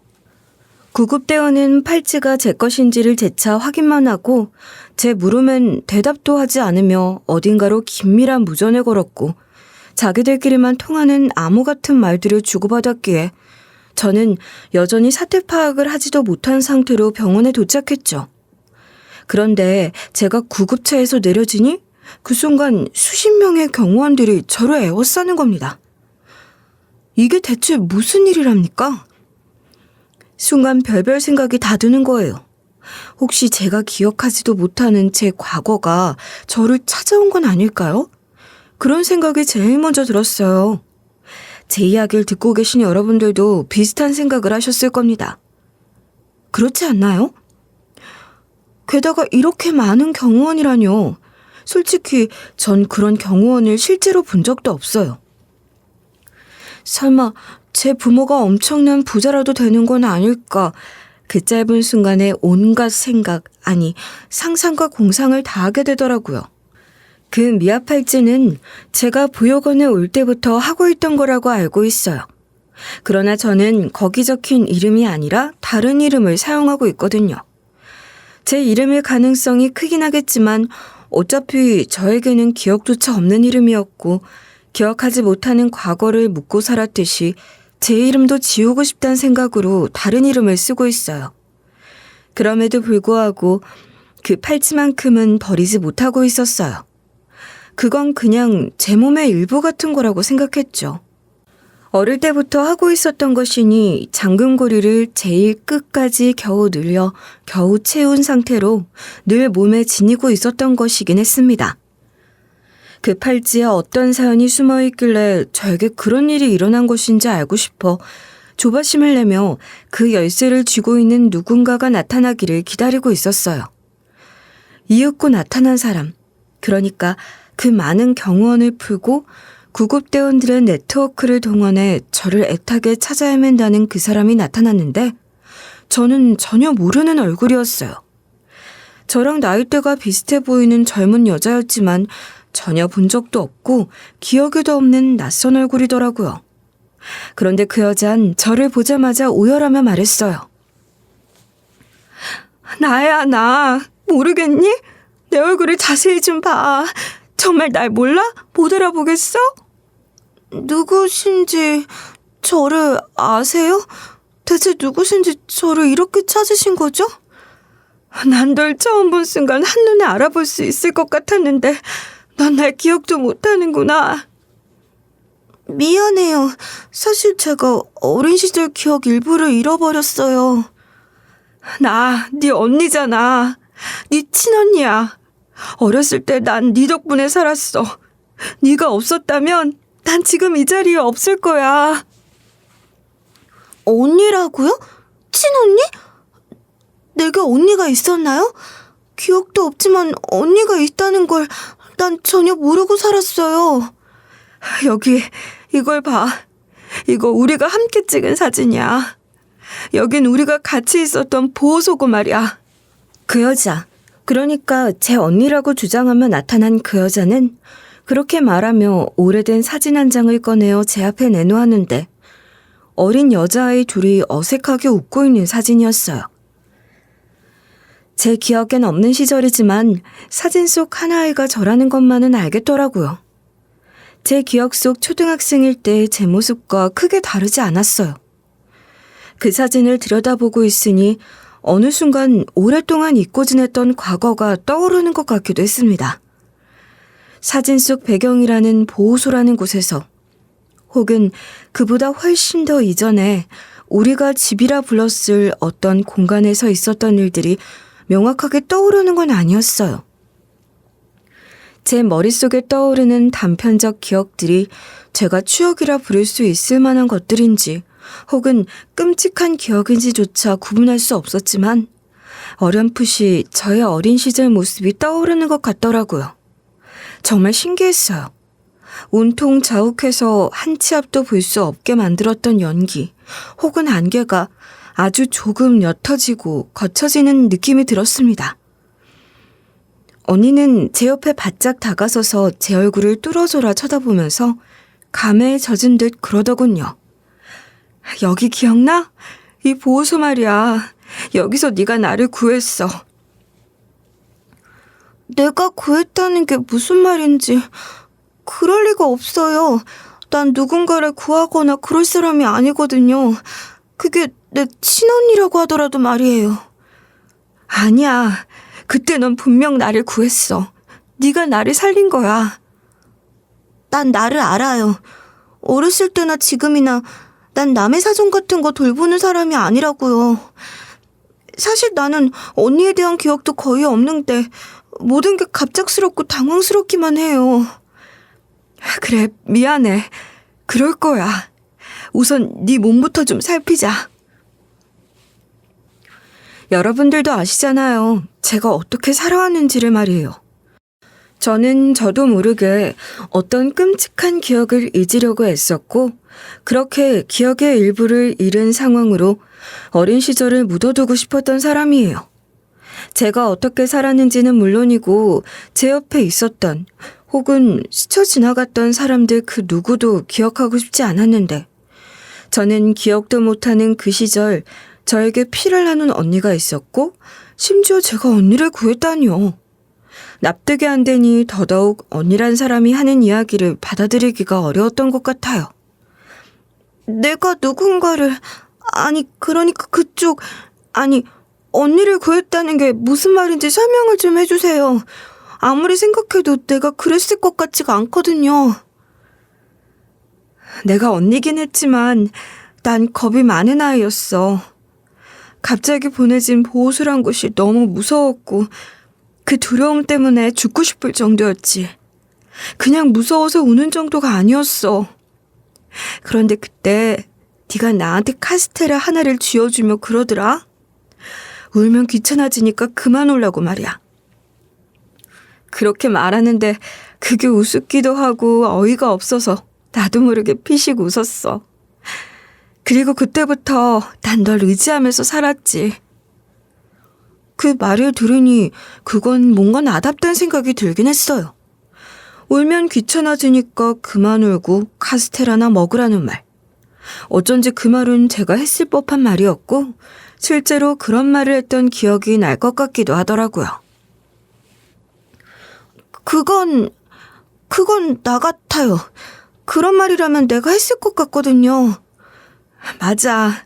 A: 구급대원은 팔찌가 제 것인지를 재차 확인만 하고 제 물음엔 대답도 하지 않으며 어딘가로 긴밀한 무전을 걸었고 자기들끼리만 통하는 암호 같은 말들을 주고받았기에 저는 여전히 사태 파악을 하지도 못한 상태로 병원에 도착했죠. 그런데 제가 구급차에서 내려지니 그 순간 수십 명의 경호원들이 저를 에워싸는 겁니다. 이게 대체 무슨 일이랍니까? 순간 별별 생각이 다 드는 거예요. 혹시 제가 기억하지도 못하는 제 과거가 저를 찾아온 건 아닐까요? 그런 생각이 제일 먼저 들었어요. 제 이야기를 듣고 계신 여러분들도 비슷한 생각을 하셨을 겁니다. 그렇지 않나요? 게다가 이렇게 많은 경호원이라뇨. 솔직히 전 그런 경호원을 실제로 본 적도 없어요. 설마 제 부모가 엄청난 부자라도 되는 건 아닐까. 그 짧은 순간에 온갖 생각, 아니 상상과 공상을 다 하게 되더라고요. 그 미아 팔찌는 제가 보육원에 올 때부터 하고 있던 거라고 알고 있어요. 그러나 저는 거기 적힌 이름이 아니라 다른 이름을 사용하고 있거든요. 제 이름일 가능성이 크긴 하겠지만 어차피 저에게는 기억조차 없는 이름이었고 기억하지 못하는 과거를 묻고 살았듯이 제 이름도 지우고 싶다는 생각으로 다른 이름을 쓰고 있어요. 그럼에도 불구하고 그 팔찌만큼은 버리지 못하고 있었어요. 그건 그냥 제 몸의 일부 같은 거라고 생각했죠. 어릴 때부터 하고 있었던 것이니 잠금고리를 제일 끝까지 겨우 늘려 겨우 채운 상태로 늘 몸에 지니고 있었던 것이긴 했습니다. 그 팔찌에 어떤 사연이 숨어 있길래 저에게 그런 일이 일어난 것인지 알고 싶어 조바심을 내며 그 열쇠를 쥐고 있는 누군가가 나타나기를 기다리고 있었어요. 이윽고 나타난 사람, 그러니까 그 많은 경호원을 풀고 구급대원들의 네트워크를 동원해 저를 애타게 찾아 헤맨다는 그 사람이 나타났는데 저는 전혀 모르는 얼굴이었어요. 저랑 나이대가 비슷해 보이는 젊은 여자였지만 전혀 본 적도 없고 기억에도 없는 낯선 얼굴이더라고요. 그런데 그 여잔 저를 보자마자 오열하며 말했어요. 나야, 나. 모르겠니? 내 얼굴을 자세히 좀 봐. 정말 날 몰라? 못 알아보겠어?
B: 누구신지 저를 아세요? 대체 누구신지 저를 이렇게 찾으신 거죠?
A: 난 널 처음 본 순간 한눈에 알아볼 수 있을 것 같았는데 넌 날 기억도 못하는구나.
B: 미안해요. 사실 제가 어린 시절 기억 일부를 잃어버렸어요.
A: 나 네 언니잖아. 네 친언니야. 어렸을 때 난 네 덕분에 살았어. 네가 없었다면 난 지금 이 자리에 없을 거야.
B: 언니라고요? 친언니? 내가 언니가 있었나요? 기억도 없지만 언니가 있다는 걸 난 전혀 모르고 살았어요.
A: 여기 이걸 봐. 이거 우리가 함께 찍은 사진이야. 여긴 우리가 같이 있었던 보호소고 말이야. 그 여자, 그러니까 제 언니라고 주장하며 나타난 그 여자는 그렇게 말하며 오래된 사진 한 장을 꺼내어 제 앞에 내놓았는데 어린 여자아이 둘이 어색하게 웃고 있는 사진이었어요. 제 기억엔 없는 시절이지만 사진 속 한 아이가 저라는 것만은 알겠더라고요. 제 기억 속 초등학생일 때 제 모습과 크게 다르지 않았어요. 그 사진을 들여다보고 있으니 어느 순간 오랫동안 잊고 지냈던 과거가 떠오르는 것 같기도 했습니다. 사진 속 배경이라는 보호소라는 곳에서, 혹은 그보다 훨씬 더 이전에 우리가 집이라 불렀을 어떤 공간에서 있었던 일들이 명확하게 떠오르는 건 아니었어요. 제 머릿속에 떠오르는 단편적 기억들이 제가 추억이라 부를 수 있을 만한 것들인지 혹은 끔찍한 기억인지조차 구분할 수 없었지만 어렴풋이 저의 어린 시절 모습이 떠오르는 것 같더라고요. 정말 신기했어요. 온통 자욱해서 한 치 앞도 볼 수 없게 만들었던 연기 혹은 안개가 아주 조금 옅어지고 거쳐지는 느낌이 들었습니다. 언니는 제 옆에 바짝 다가서서 제 얼굴을 뚫어져라 쳐다보면서 감에 젖은 듯 그러더군요. 여기 기억나? 이 보호소 말이야. 여기서 네가 나를 구했어.
B: 내가 구했다는 게 무슨 말인지. 그럴 리가 없어요. 난 누군가를 구하거나 그럴 사람이 아니거든요. 그게 내 친언니라고 하더라도 말이에요.
A: 아니야. 그때 넌 분명 나를 구했어. 네가 나를 살린 거야.
B: 난 나를 알아요. 어렸을 때나 지금이나 난 남의 사정 같은 거 돌보는 사람이 아니라고요. 사실 나는 언니에 대한 기억도 거의 없는데 모든 게 갑작스럽고 당황스럽기만 해요.
A: 그래, 미안해. 그럴 거야. 우선 네 몸부터 좀 살피자. 여러분들도 아시잖아요. 제가 어떻게 살아왔는지를 말이에요. 저는 저도 모르게 어떤 끔찍한 기억을 잊으려고 애썼고 그렇게 기억의 일부를 잃은 상황으로 어린 시절을 묻어두고 싶었던 사람이에요. 제가 어떻게 살았는지는 물론이고 제 옆에 있었던 혹은 스쳐 지나갔던 사람들 그 누구도 기억하고 싶지 않았는데 저는 기억도 못하는 그 시절 저에게 피를 나눈 언니가 있었고 심지어 제가 언니를 구했다니요. 납득이 안 되니 더더욱 언니란 사람이 하는 이야기를 받아들이기가 어려웠던 것 같아요.
B: 내가 누군가를, 그러니까 언니를 구했다는 게 무슨 말인지 설명을 좀 해주세요. 아무리 생각해도 내가 그랬을 것 같지가 않거든요.
A: 내가 언니긴 했지만 난 겁이 많은 아이였어. 갑자기 보내진 보호소란 곳이 너무 무서웠고 그 두려움 때문에 죽고 싶을 정도였지. 그냥 무서워서 우는 정도가 아니었어. 그런데 그때 네가 나한테 카스테라 하나를 쥐어주며 그러더라. 울면 귀찮아지니까 그만 울라고 말이야. 그렇게 말하는데 그게 우습기도 하고 어이가 없어서 나도 모르게 피식 웃었어. 그리고 그때부터 난 널 의지하면서 살았지. 그 말을 들으니 그건 뭔가 나답다는 생각이 들긴 했어요. 울면 귀찮아지니까 그만 울고 카스테라나 먹으라는 말. 어쩐지 그 말은 제가 했을 법한 말이었고 실제로 그런 말을 했던 기억이 날 것 같기도 하더라고요.
B: 그건 나 같아요. 그런 말이라면 내가 했을 것 같거든요.
A: 맞아.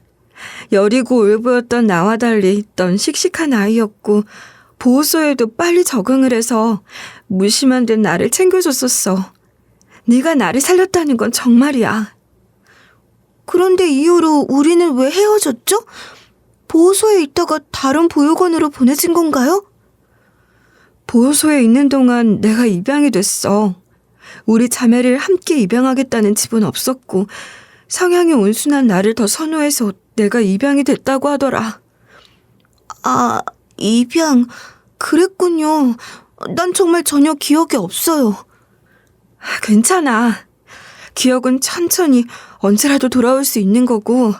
A: 여리고 울보였던 나와 달리 넌 씩씩한 아이였고 보호소에도 빨리 적응을 해서 무심한 듯 나를 챙겨줬었어. 네가 나를 살렸다는 건 정말이야.
B: 그런데 이후로 우리는 왜 헤어졌죠? 보호소에 있다가 다른 보육원으로 보내진 건가요?
A: 보호소에 있는 동안 내가 입양이 됐어. 우리 자매를 함께 입양하겠다는 집은 없었고 성향이 온순한 나를 더 선호해서 내가 입양이 됐다고 하더라.
B: 아, 입양. 그랬군요. 난 정말 전혀 기억이 없어요.
A: 괜찮아. 기억은 천천히 언제라도 돌아올 수 있는 거고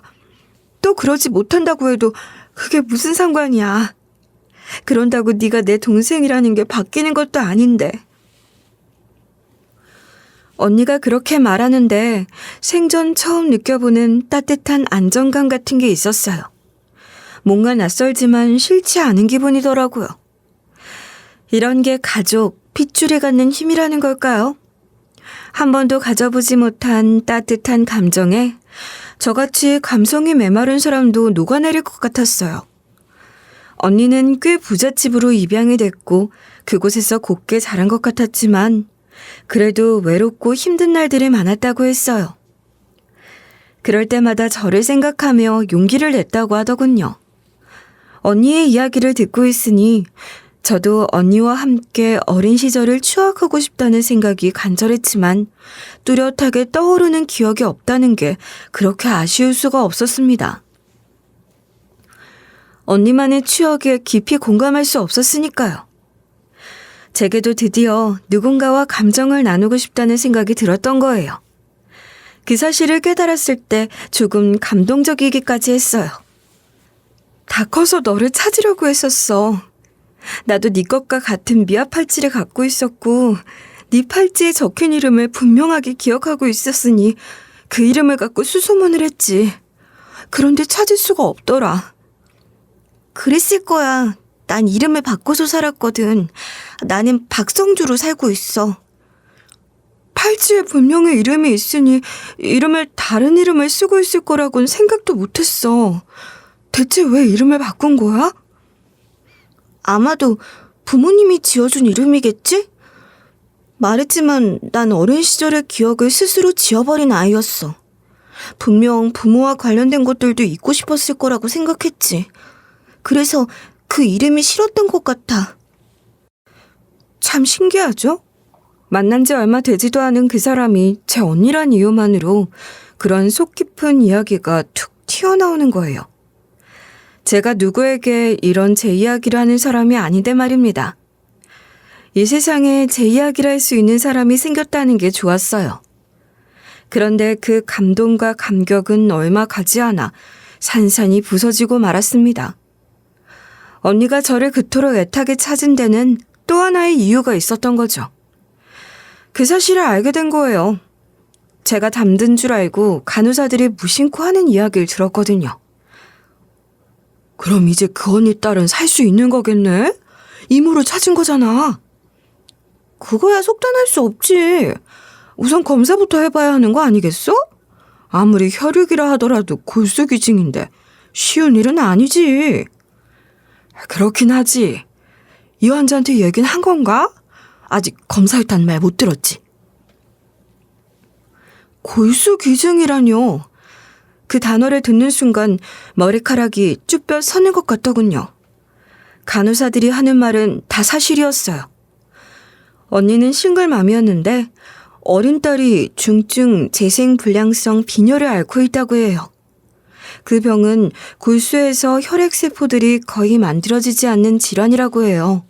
A: 또 그러지 못한다고 해도 그게 무슨 상관이야. 그런다고 네가 내 동생이라는 게 바뀌는 것도 아닌데. 언니가 그렇게 말하는데 생전 처음 느껴보는 따뜻한 안정감 같은 게 있었어요. 뭔가 낯설지만 싫지 않은 기분이더라고요. 이런 게 가족, 핏줄이 갖는 힘이라는 걸까요? 한 번도 가져보지 못한 따뜻한 감정에 저같이 감성이 메마른 사람도 녹아내릴 것 같았어요. 언니는 꽤 부잣집으로 입양이 됐고 그곳에서 곱게 자란 것 같았지만 그래도 외롭고 힘든 날들이 많았다고 했어요. 그럴 때마다 저를 생각하며 용기를 냈다고 하더군요. 언니의 이야기를 듣고 있으니 저도 언니와 함께 어린 시절을 추억하고 싶다는 생각이 간절했지만 뚜렷하게 떠오르는 기억이 없다는 게 그렇게 아쉬울 수가 없었습니다. 언니만의 추억에 깊이 공감할 수 없었으니까요. 제게도 드디어 누군가와 감정을 나누고 싶다는 생각이 들었던 거예요. 그 사실을 깨달았을 때 조금 감동적이기까지 했어요. 다 커서 너를 찾으려고 했었어. 나도 네 것과 같은 미아 팔찌를 갖고 있었고 네 팔찌에 적힌 이름을 분명하게 기억하고 있었으니 그 이름을 갖고 수소문을 했지. 그런데 찾을 수가 없더라.
B: 그랬을 거야. 난 이름을 바꿔서 살았거든. 나는 박성주로 살고 있어.
A: 팔찌에 분명히 이름이 있으니 다른 이름을 쓰고 있을 거라고는 생각도 못했어. 대체 왜 이름을 바꾼 거야?
B: 아마도 부모님이 지어준 이름이겠지? 말했지만 난 어린 시절의 기억을 스스로 지워버린 아이였어. 분명 부모와 관련된 것들도 잊고 싶었을 거라고 생각했지. 그래서 그 이름이 싫었던 것 같아.
A: 참 신기하죠? 만난 지 얼마 되지도 않은 그 사람이 제 언니란 이유만으로 그런 속 깊은 이야기가 툭 튀어나오는 거예요. 제가 누구에게 이런 제 이야기를 하는 사람이 아닌데 말입니다. 이 세상에 제 이야기를 할 수 있는 사람이 생겼다는 게 좋았어요. 그런데 그 감동과 감격은 얼마 가지 않아 산산이 부서지고 말았습니다. 언니가 저를 그토록 애타게 찾은 데는 또 하나의 이유가 있었던 거죠. 그 사실을 알게 된 거예요. 제가 담든 줄 알고 간호사들이 무심코 하는 이야기를 들었거든요. 그럼 이제 그 언니 딸은 살 수 있는 거겠네? 이모를 찾은 거잖아.
B: 그거야 속단할 수 없지.
A: 우선 검사부터 해봐야 하는 거 아니겠어? 아무리 혈육이라 하더라도 골수기증인데 쉬운 일은 아니지. 그렇긴 하지. 이 환자한테 얘기는 한 건가? 아직 검사했다는 말 못 들었지. 골수기증이라뇨. 그 단어를 듣는 순간 머리카락이 쭈뼛 서는 것 같더군요. 간호사들이 하는 말은 다 사실이었어요. 언니는 싱글맘이었는데 어린 딸이 중증 재생불량성 빈혈을 앓고 있다고 해요. 그 병은 골수에서 혈액세포들이 거의 만들어지지 않는 질환이라고 해요.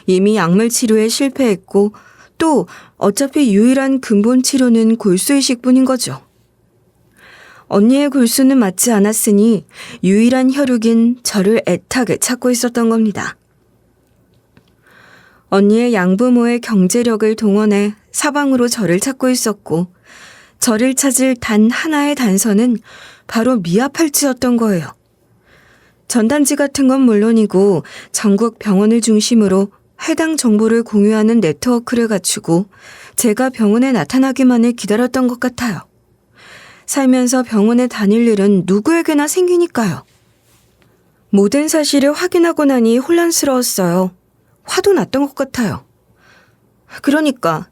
A: 이미 약물 치료에 실패했고 또 어차피 유일한 근본 치료는 골수이식뿐인 거죠. 언니의 골수는 맞지 않았으니 유일한 혈육인 저를 애타게 찾고 있었던 겁니다. 언니의 양부모의 경제력을 동원해 사방으로 저를 찾고 있었고 저를 찾을 단 하나의 단서는 바로 미아 팔찌였던 거예요. 전단지 같은 건 물론이고 전국 병원을 중심으로 해당 정보를 공유하는 네트워크를 갖추고 제가 병원에 나타나기만을 기다렸던 것 같아요. 살면서 병원에 다닐 일은 누구에게나 생기니까요. 모든 사실을 확인하고 나니 혼란스러웠어요. 화도 났던 것 같아요.
B: 그러니까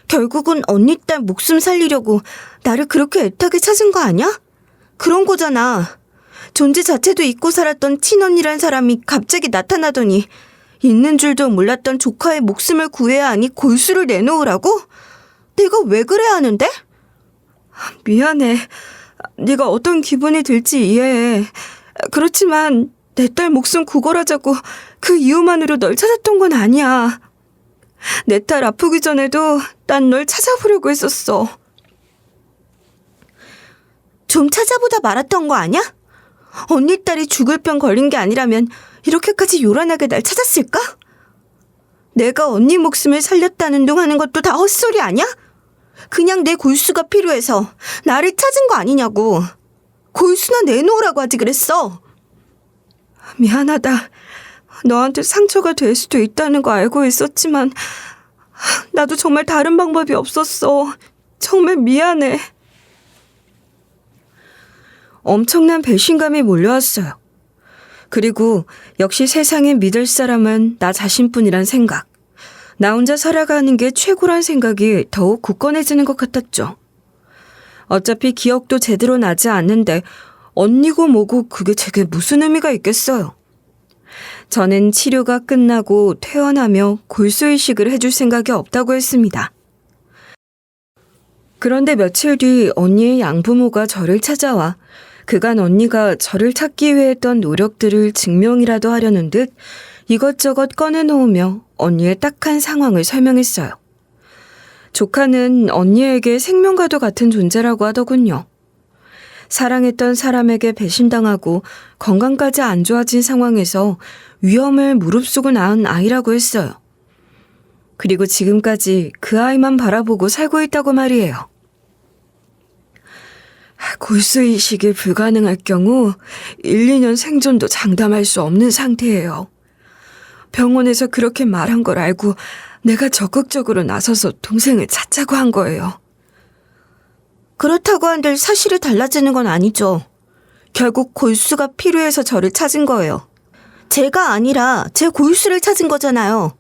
B: 결국은 언니 딸 목숨 살리려고 나를 그렇게 애타게 찾은 거 아니야? 그런 거잖아. 존재 자체도 잊고 살았던 친언니란 사람이 갑자기 나타나더니 있는 줄도 몰랐던 조카의 목숨을 구해야 하니 골수를 내놓으라고? 내가 왜 그래야 하는데?
A: 미안해. 네가 어떤 기분이 들지 이해해. 그렇지만 내 딸 목숨 구걸하자고 그 이유만으로 널 찾았던 건 아니야. 내 딸 아프기 전에도 난 널 찾아보려고 했었어.
B: 좀 찾아보다 말았던 거 아니야? 언니 딸이 죽을 병 걸린 게 아니라면 이렇게까지 요란하게 날 찾았을까? 내가 언니 목숨을 살렸다는 둥 하는 것도 다 헛소리 아니야? 그냥 내 골수가 필요해서 나를 찾은 거 아니냐고. 골수나 내놓으라고 하지 그랬어.
A: 미안하다. 너한테 상처가 될 수도 있다는 거 알고 있었지만 나도 정말 다른 방법이 없었어. 정말 미안해. 엄청난 배신감이 몰려왔어요. 그리고 역시 세상에 믿을 사람은 나 자신뿐이란 생각. 나 혼자 살아가는 게 최고란 생각이 더욱 굳건해지는 것 같았죠. 어차피 기억도 제대로 나지 않는데 언니고 뭐고 그게 제게 무슨 의미가 있겠어요. 저는 치료가 끝나고 퇴원하며 골수이식을 해줄 생각이 없다고 했습니다. 그런데 며칠 뒤 언니의 양부모가 저를 찾아와 그간 언니가 저를 찾기 위해 했던 노력들을 증명이라도 하려는 듯 이것저것 꺼내놓으며 언니의 딱한 상황을 설명했어요. 조카는 언니에게 생명과도 같은 존재라고 하더군요. 사랑했던 사람에게 배신당하고 건강까지 안 좋아진 상황에서 위험을 무릅쓰고 낳은 아이라고 했어요. 그리고 지금까지 그 아이만 바라보고 살고 있다고 말이에요. 골수이식이 불가능할 경우 1, 2년 생존도 장담할 수 없는 상태예요. 병원에서 그렇게 말한 걸 알고 내가 적극적으로 나서서 동생을 찾자고 한 거예요.
B: 그렇다고 한들 사실이 달라지는 건 아니죠. 결국 골수가 필요해서 저를 찾은 거예요. 제가 아니라 제 골수를 찾은 거잖아요.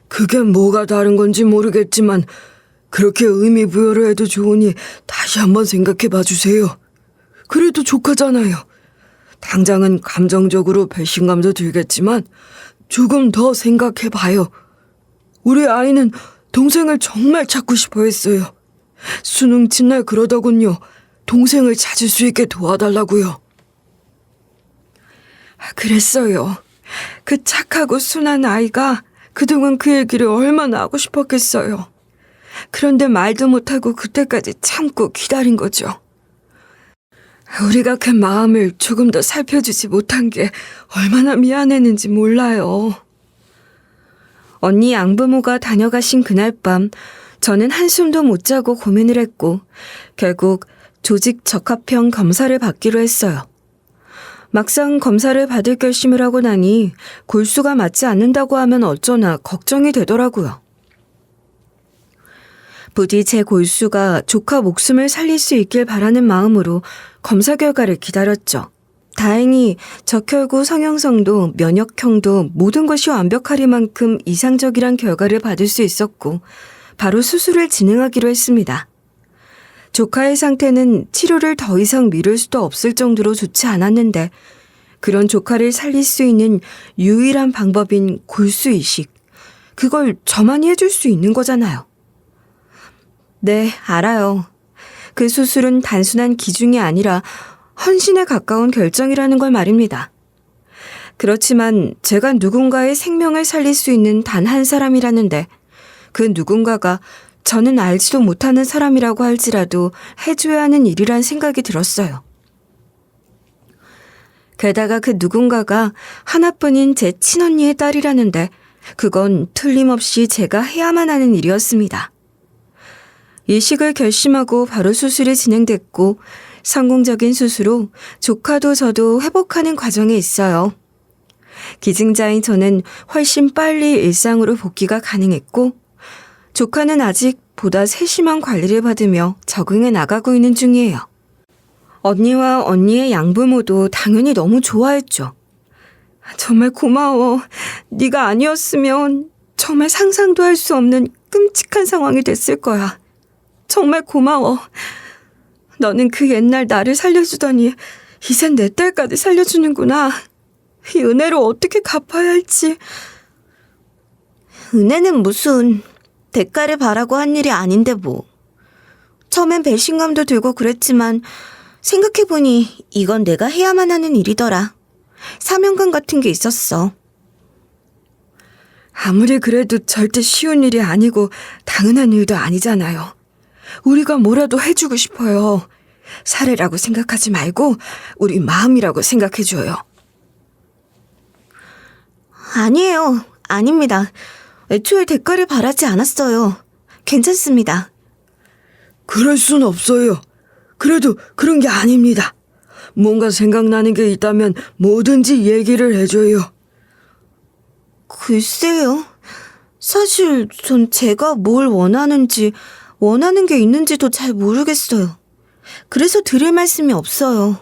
A: 그게 뭐가 다른 건지 모르겠지만 그렇게 의미 부여를 해도 좋으니 다시 한번 생각해 봐 주세요. 그래도 조카잖아요. 당장은 감정적으로 배신감도 들겠지만 조금 더 생각해 봐요. 우리 아이는 동생을 정말 찾고 싶어 했어요. 수능 첫날 그러더군요. 동생을 찾을 수 있게 도와달라고요. 그랬어요. 그 착하고 순한 아이가 그동안 그 얘기를 얼마나 하고 싶었겠어요. 그런데 말도 못하고 그때까지 참고 기다린 거죠. 우리가 그 마음을 조금 더 살펴주지 못한 게 얼마나 미안했는지 몰라요. 언니 양부모가 다녀가신 그날 밤 저는 한숨도 못 자고 고민을 했고 결국 조직 적합형 검사를 받기로 했어요. 막상 검사를 받을 결심을 하고 나니 골수가 맞지 않는다고 하면 어쩌나 걱정이 되더라고요. 부디 제 골수가 조카 목숨을 살릴 수 있길 바라는 마음으로 검사 결과를 기다렸죠. 다행히 적혈구 성형성도 면역형도 모든 것이 완벽하리만큼 이상적이란 결과를 받을 수 있었고 바로 수술을 진행하기로 했습니다. 조카의 상태는 치료를 더 이상 미룰 수도 없을 정도로 좋지 않았는데 그런 조카를 살릴 수 있는 유일한 방법인 골수이식. 그걸 저만이 해줄 수 있는 거잖아요. 네, 알아요. 그 수술은 단순한 기중이 아니라 헌신에 가까운 결정이라는 걸 말입니다. 그렇지만 제가 누군가의 생명을 살릴 수 있는 단 한 사람이라는데 그 누군가가 저는 알지도 못하는 사람이라고 할지라도 해줘야 하는 일이란 생각이 들었어요. 게다가 그 누군가가 하나뿐인 제 친언니의 딸이라는데 그건 틀림없이 제가 해야만 하는 일이었습니다. 이식을 결심하고 바로 수술이 진행됐고 성공적인 수술로 조카도 저도 회복하는 과정에 있어요. 기증자인 저는 훨씬 빨리 일상으로 복귀가 가능했고 조카는 아직 보다 세심한 관리를 받으며 적응해 나가고 있는 중이에요. 언니와 언니의 양부모도 당연히 너무 좋아했죠. 정말 고마워. 네가 아니었으면 정말 상상도 할 수 없는 끔찍한 상황이 됐을 거야. 정말 고마워. 너는 그 옛날 나를 살려주더니 이젠 내 딸까지 살려주는구나. 이 은혜를 어떻게 갚아야 할지.
B: 은혜는 무슨 대가를 바라고 한 일이 아닌데 뭐. 처음엔 배신감도 들고 그랬지만 생각해보니 이건 내가 해야만 하는 일이더라. 사명감 같은 게 있었어.
A: 아무리 그래도 절대 쉬운 일이 아니고 당연한 일도 아니잖아요. 우리가 뭐라도 해주고 싶어요. 사례라고 생각하지 말고 우리 마음이라고 생각해줘요.
B: 아니에요. 아닙니다. 애초에 대가를 바라지 않았어요. 괜찮습니다.
A: 그럴 순 없어요. 그래도 그런 게 아닙니다. 뭔가 생각나는 게 있다면 뭐든지 얘기를 해줘요.
B: 글쎄요. 사실 전 제가 뭘 원하는지, 원하는 게 있는지도 잘 모르겠어요. 그래서 드릴 말씀이 없어요.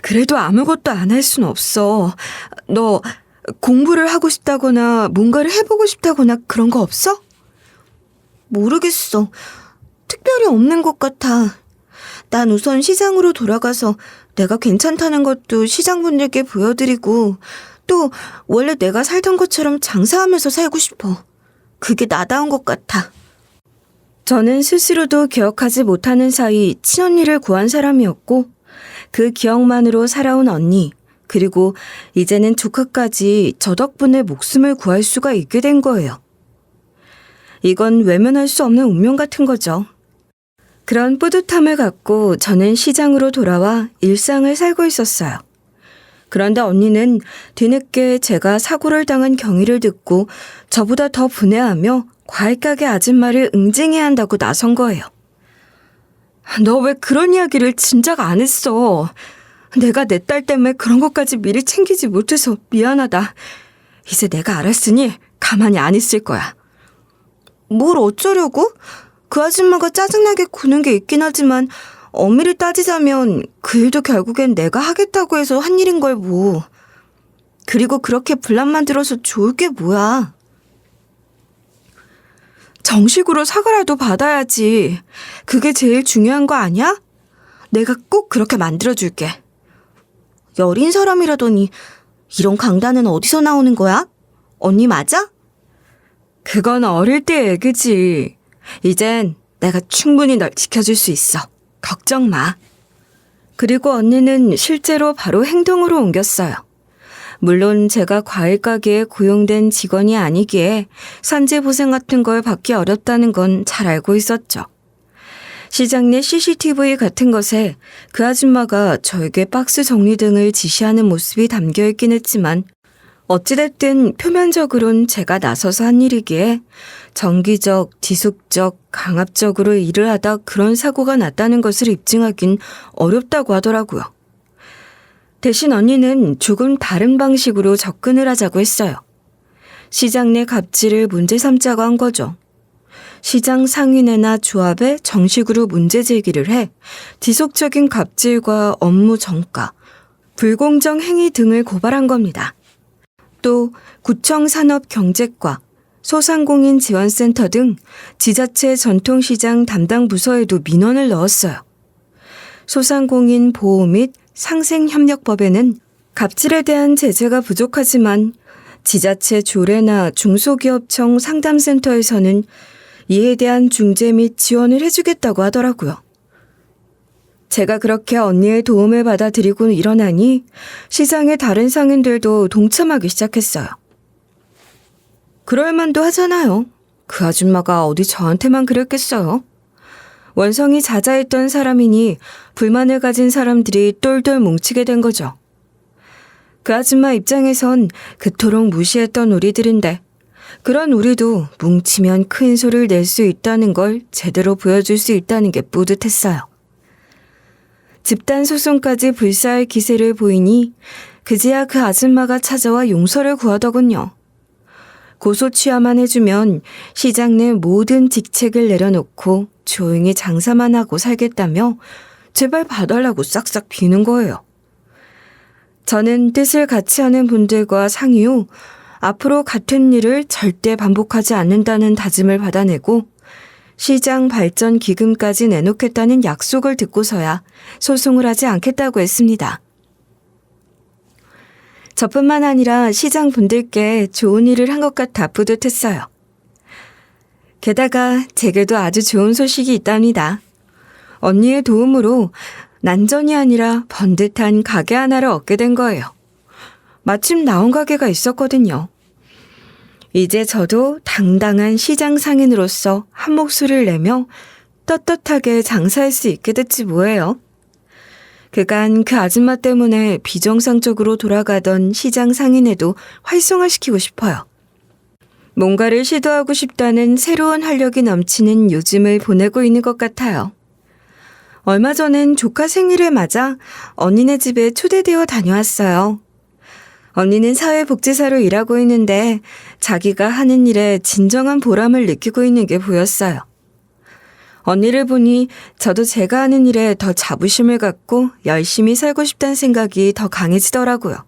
A: 그래도 아무것도 안 할 순 없어. 너 공부를 하고 싶다거나 뭔가를 해보고 싶다거나 그런 거 없어?
B: 모르겠어. 특별히 없는 것 같아. 난 우선 시장으로 돌아가서 내가 괜찮다는 것도 시장분들께 보여드리고 또 원래 내가 살던 것처럼 장사하면서 살고 싶어. 그게 나다운 것 같아.
A: 저는 스스로도 기억하지 못하는 사이 친언니를 구한 사람이었고 그 기억만으로 살아온 언니 그리고 이제는 조카까지 저 덕분에 목숨을 구할 수가 있게 된 거예요. 이건 외면할 수 없는 운명 같은 거죠. 그런 뿌듯함을 갖고 저는 시장으로 돌아와 일상을 살고 있었어요. 그런데 언니는 뒤늦게 제가 사고를 당한 경위를 듣고 저보다 더 분해하며 과일가게 아줌마를 응징해야 한다고 나선 거예요. 너 왜 그런 이야기를 진작 안 했어? 내가 내 딸 때문에 그런 것까지 미리 챙기지 못해서 미안하다. 이제 내가 알았으니 가만히 안 있을 거야.
B: 뭘 어쩌려고? 그 아줌마가 짜증나게 구는 게 있긴 하지만 엄밀히 따지자면 그 일도 결국엔 내가 하겠다고 해서 한 일인 걸 뭐. 그리고 그렇게 분란만 들어서 좋을 게 뭐야.
A: 정식으로 사과라도 받아야지. 그게 제일 중요한 거 아니야? 내가 꼭 그렇게 만들어줄게.
B: 여린 사람이라더니 이런 강단은 어디서 나오는 거야? 언니 맞아?
A: 그건 어릴 때 얘기지. 이젠 내가 충분히 널 지켜줄 수 있어. 걱정 마. 그리고 언니는 실제로 바로 행동으로 옮겼어요. 물론 제가 과일 가게에 고용된 직원이 아니기에 산재보상 같은 걸 받기 어렵다는 건 잘 알고 있었죠. 시장 내 CCTV 같은 것에 그 아줌마가 저에게 박스 정리 등을 지시하는 모습이 담겨 있긴 했지만 어찌됐든 표면적으론 제가 나서서 한 일이기에 정기적, 지속적, 강압적으로 일을 하다 그런 사고가 났다는 것을 입증하긴 어렵다고 하더라고요. 대신 언니는 조금 다른 방식으로 접근을 하자고 했어요. 시장 내 갑질을 문제 삼자고 한 거죠. 시장 상인회나 조합에 정식으로 문제 제기를 해 지속적인 갑질과 업무 정가, 불공정 행위 등을 고발한 겁니다. 또 구청 산업경제과, 소상공인 지원센터 등 지자체 전통시장 담당 부서에도 민원을 넣었어요. 소상공인 보호 및 상생협력법에는 갑질에 대한 제재가 부족하지만 지자체 조례나 중소기업청 상담센터에서는 이에 대한 중재 및 지원을 해주겠다고 하더라고요. 제가 그렇게 언니의 도움을 받아들이고 일어나니 시장의 다른 상인들도 동참하기 시작했어요. 그럴 만도 하잖아요. 그 아줌마가 어디 저한테만 그랬겠어요. 원성이 자자했던 사람이니 불만을 가진 사람들이 똘똘 뭉치게 된 거죠. 그 아줌마 입장에선 그토록 무시했던 우리들인데 그런 우리도 뭉치면 큰 소리를 낼 수 있다는 걸 제대로 보여줄 수 있다는 게 뿌듯했어요. 집단 소송까지 불사할 기세를 보이니 그제야 그 아줌마가 찾아와 용서를 구하더군요. 고소 취하만 해주면 시장 내 모든 직책을 내려놓고 조용히 장사만 하고 살겠다며 제발 봐달라고 싹싹 비는 거예요. 저는 뜻을 같이 하는 분들과 상의 후 앞으로 같은 일을 절대 반복하지 않는다는 다짐을 받아내고 시장 발전 기금까지 내놓겠다는 약속을 듣고서야 소송을 하지 않겠다고 했습니다. 저뿐만 아니라 시장 분들께 좋은 일을 한 것 같아 뿌듯했어요. 게다가 제게도 아주 좋은 소식이 있답니다. 언니의 도움으로 난전이 아니라 번듯한 가게 하나를 얻게 된 거예요. 마침 나온 가게가 있었거든요. 이제 저도 당당한 시장 상인으로서 한 목소리를 내며 떳떳하게 장사할 수 있게 됐지 뭐예요. 그간 그 아줌마 때문에 비정상적으로 돌아가던 시장 상인회도 활성화시키고 싶어요. 뭔가를 시도하고 싶다는 새로운 활력이 넘치는 요즘을 보내고 있는 것 같아요. 얼마 전엔 조카 생일을 맞아 언니네 집에 초대되어 다녀왔어요. 언니는 사회복지사로 일하고 있는데 자기가 하는 일에 진정한 보람을 느끼고 있는 게 보였어요. 언니를 보니 저도 제가 하는 일에 더 자부심을 갖고 열심히 살고 싶다는 생각이 더 강해지더라고요.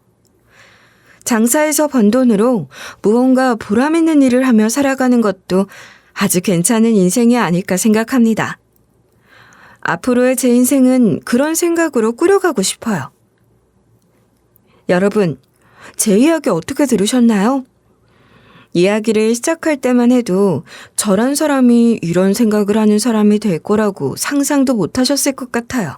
A: 장사에서 번 돈으로 무언가 보람 있는 일을 하며 살아가는 것도 아주 괜찮은 인생이 아닐까 생각합니다. 앞으로의 제 인생은 그런 생각으로 꾸려가고 싶어요. 여러분, 제 이야기 어떻게 들으셨나요? 이야기를 시작할 때만 해도 저란 사람이 이런 생각을 하는 사람이 될 거라고 상상도 못 하셨을 것 같아요.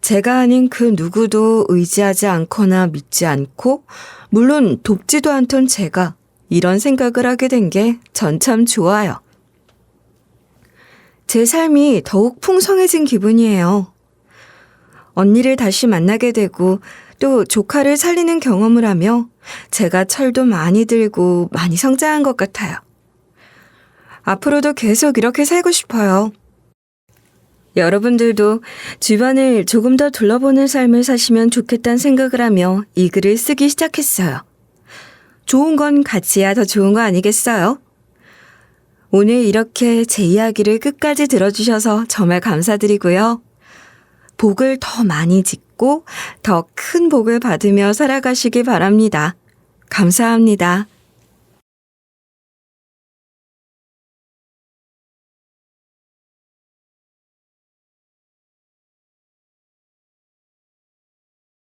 A: 제가 아닌 그 누구도 의지하지 않거나 믿지 않고, 물론 돕지도 않던 제가 이런 생각을 하게 된 게 전 참 좋아요. 제 삶이 더욱 풍성해진 기분이에요. 언니를 다시 만나게 되고 또 조카를 살리는 경험을 하며 제가 철도 많이 들고 많이 성장한 것 같아요. 앞으로도 계속 이렇게 살고 싶어요. 여러분들도 주변을 조금 더 둘러보는 삶을 사시면 좋겠다는 생각을 하며 이 글을 쓰기 시작했어요. 좋은 건 같이야 더 좋은 거 아니겠어요? 오늘 이렇게 제 이야기를 끝까지 들어주셔서 정말 감사드리고요. 복을 더 많이 짓고 더 큰 복을 받으며 살아가시기 바랍니다. 감사합니다.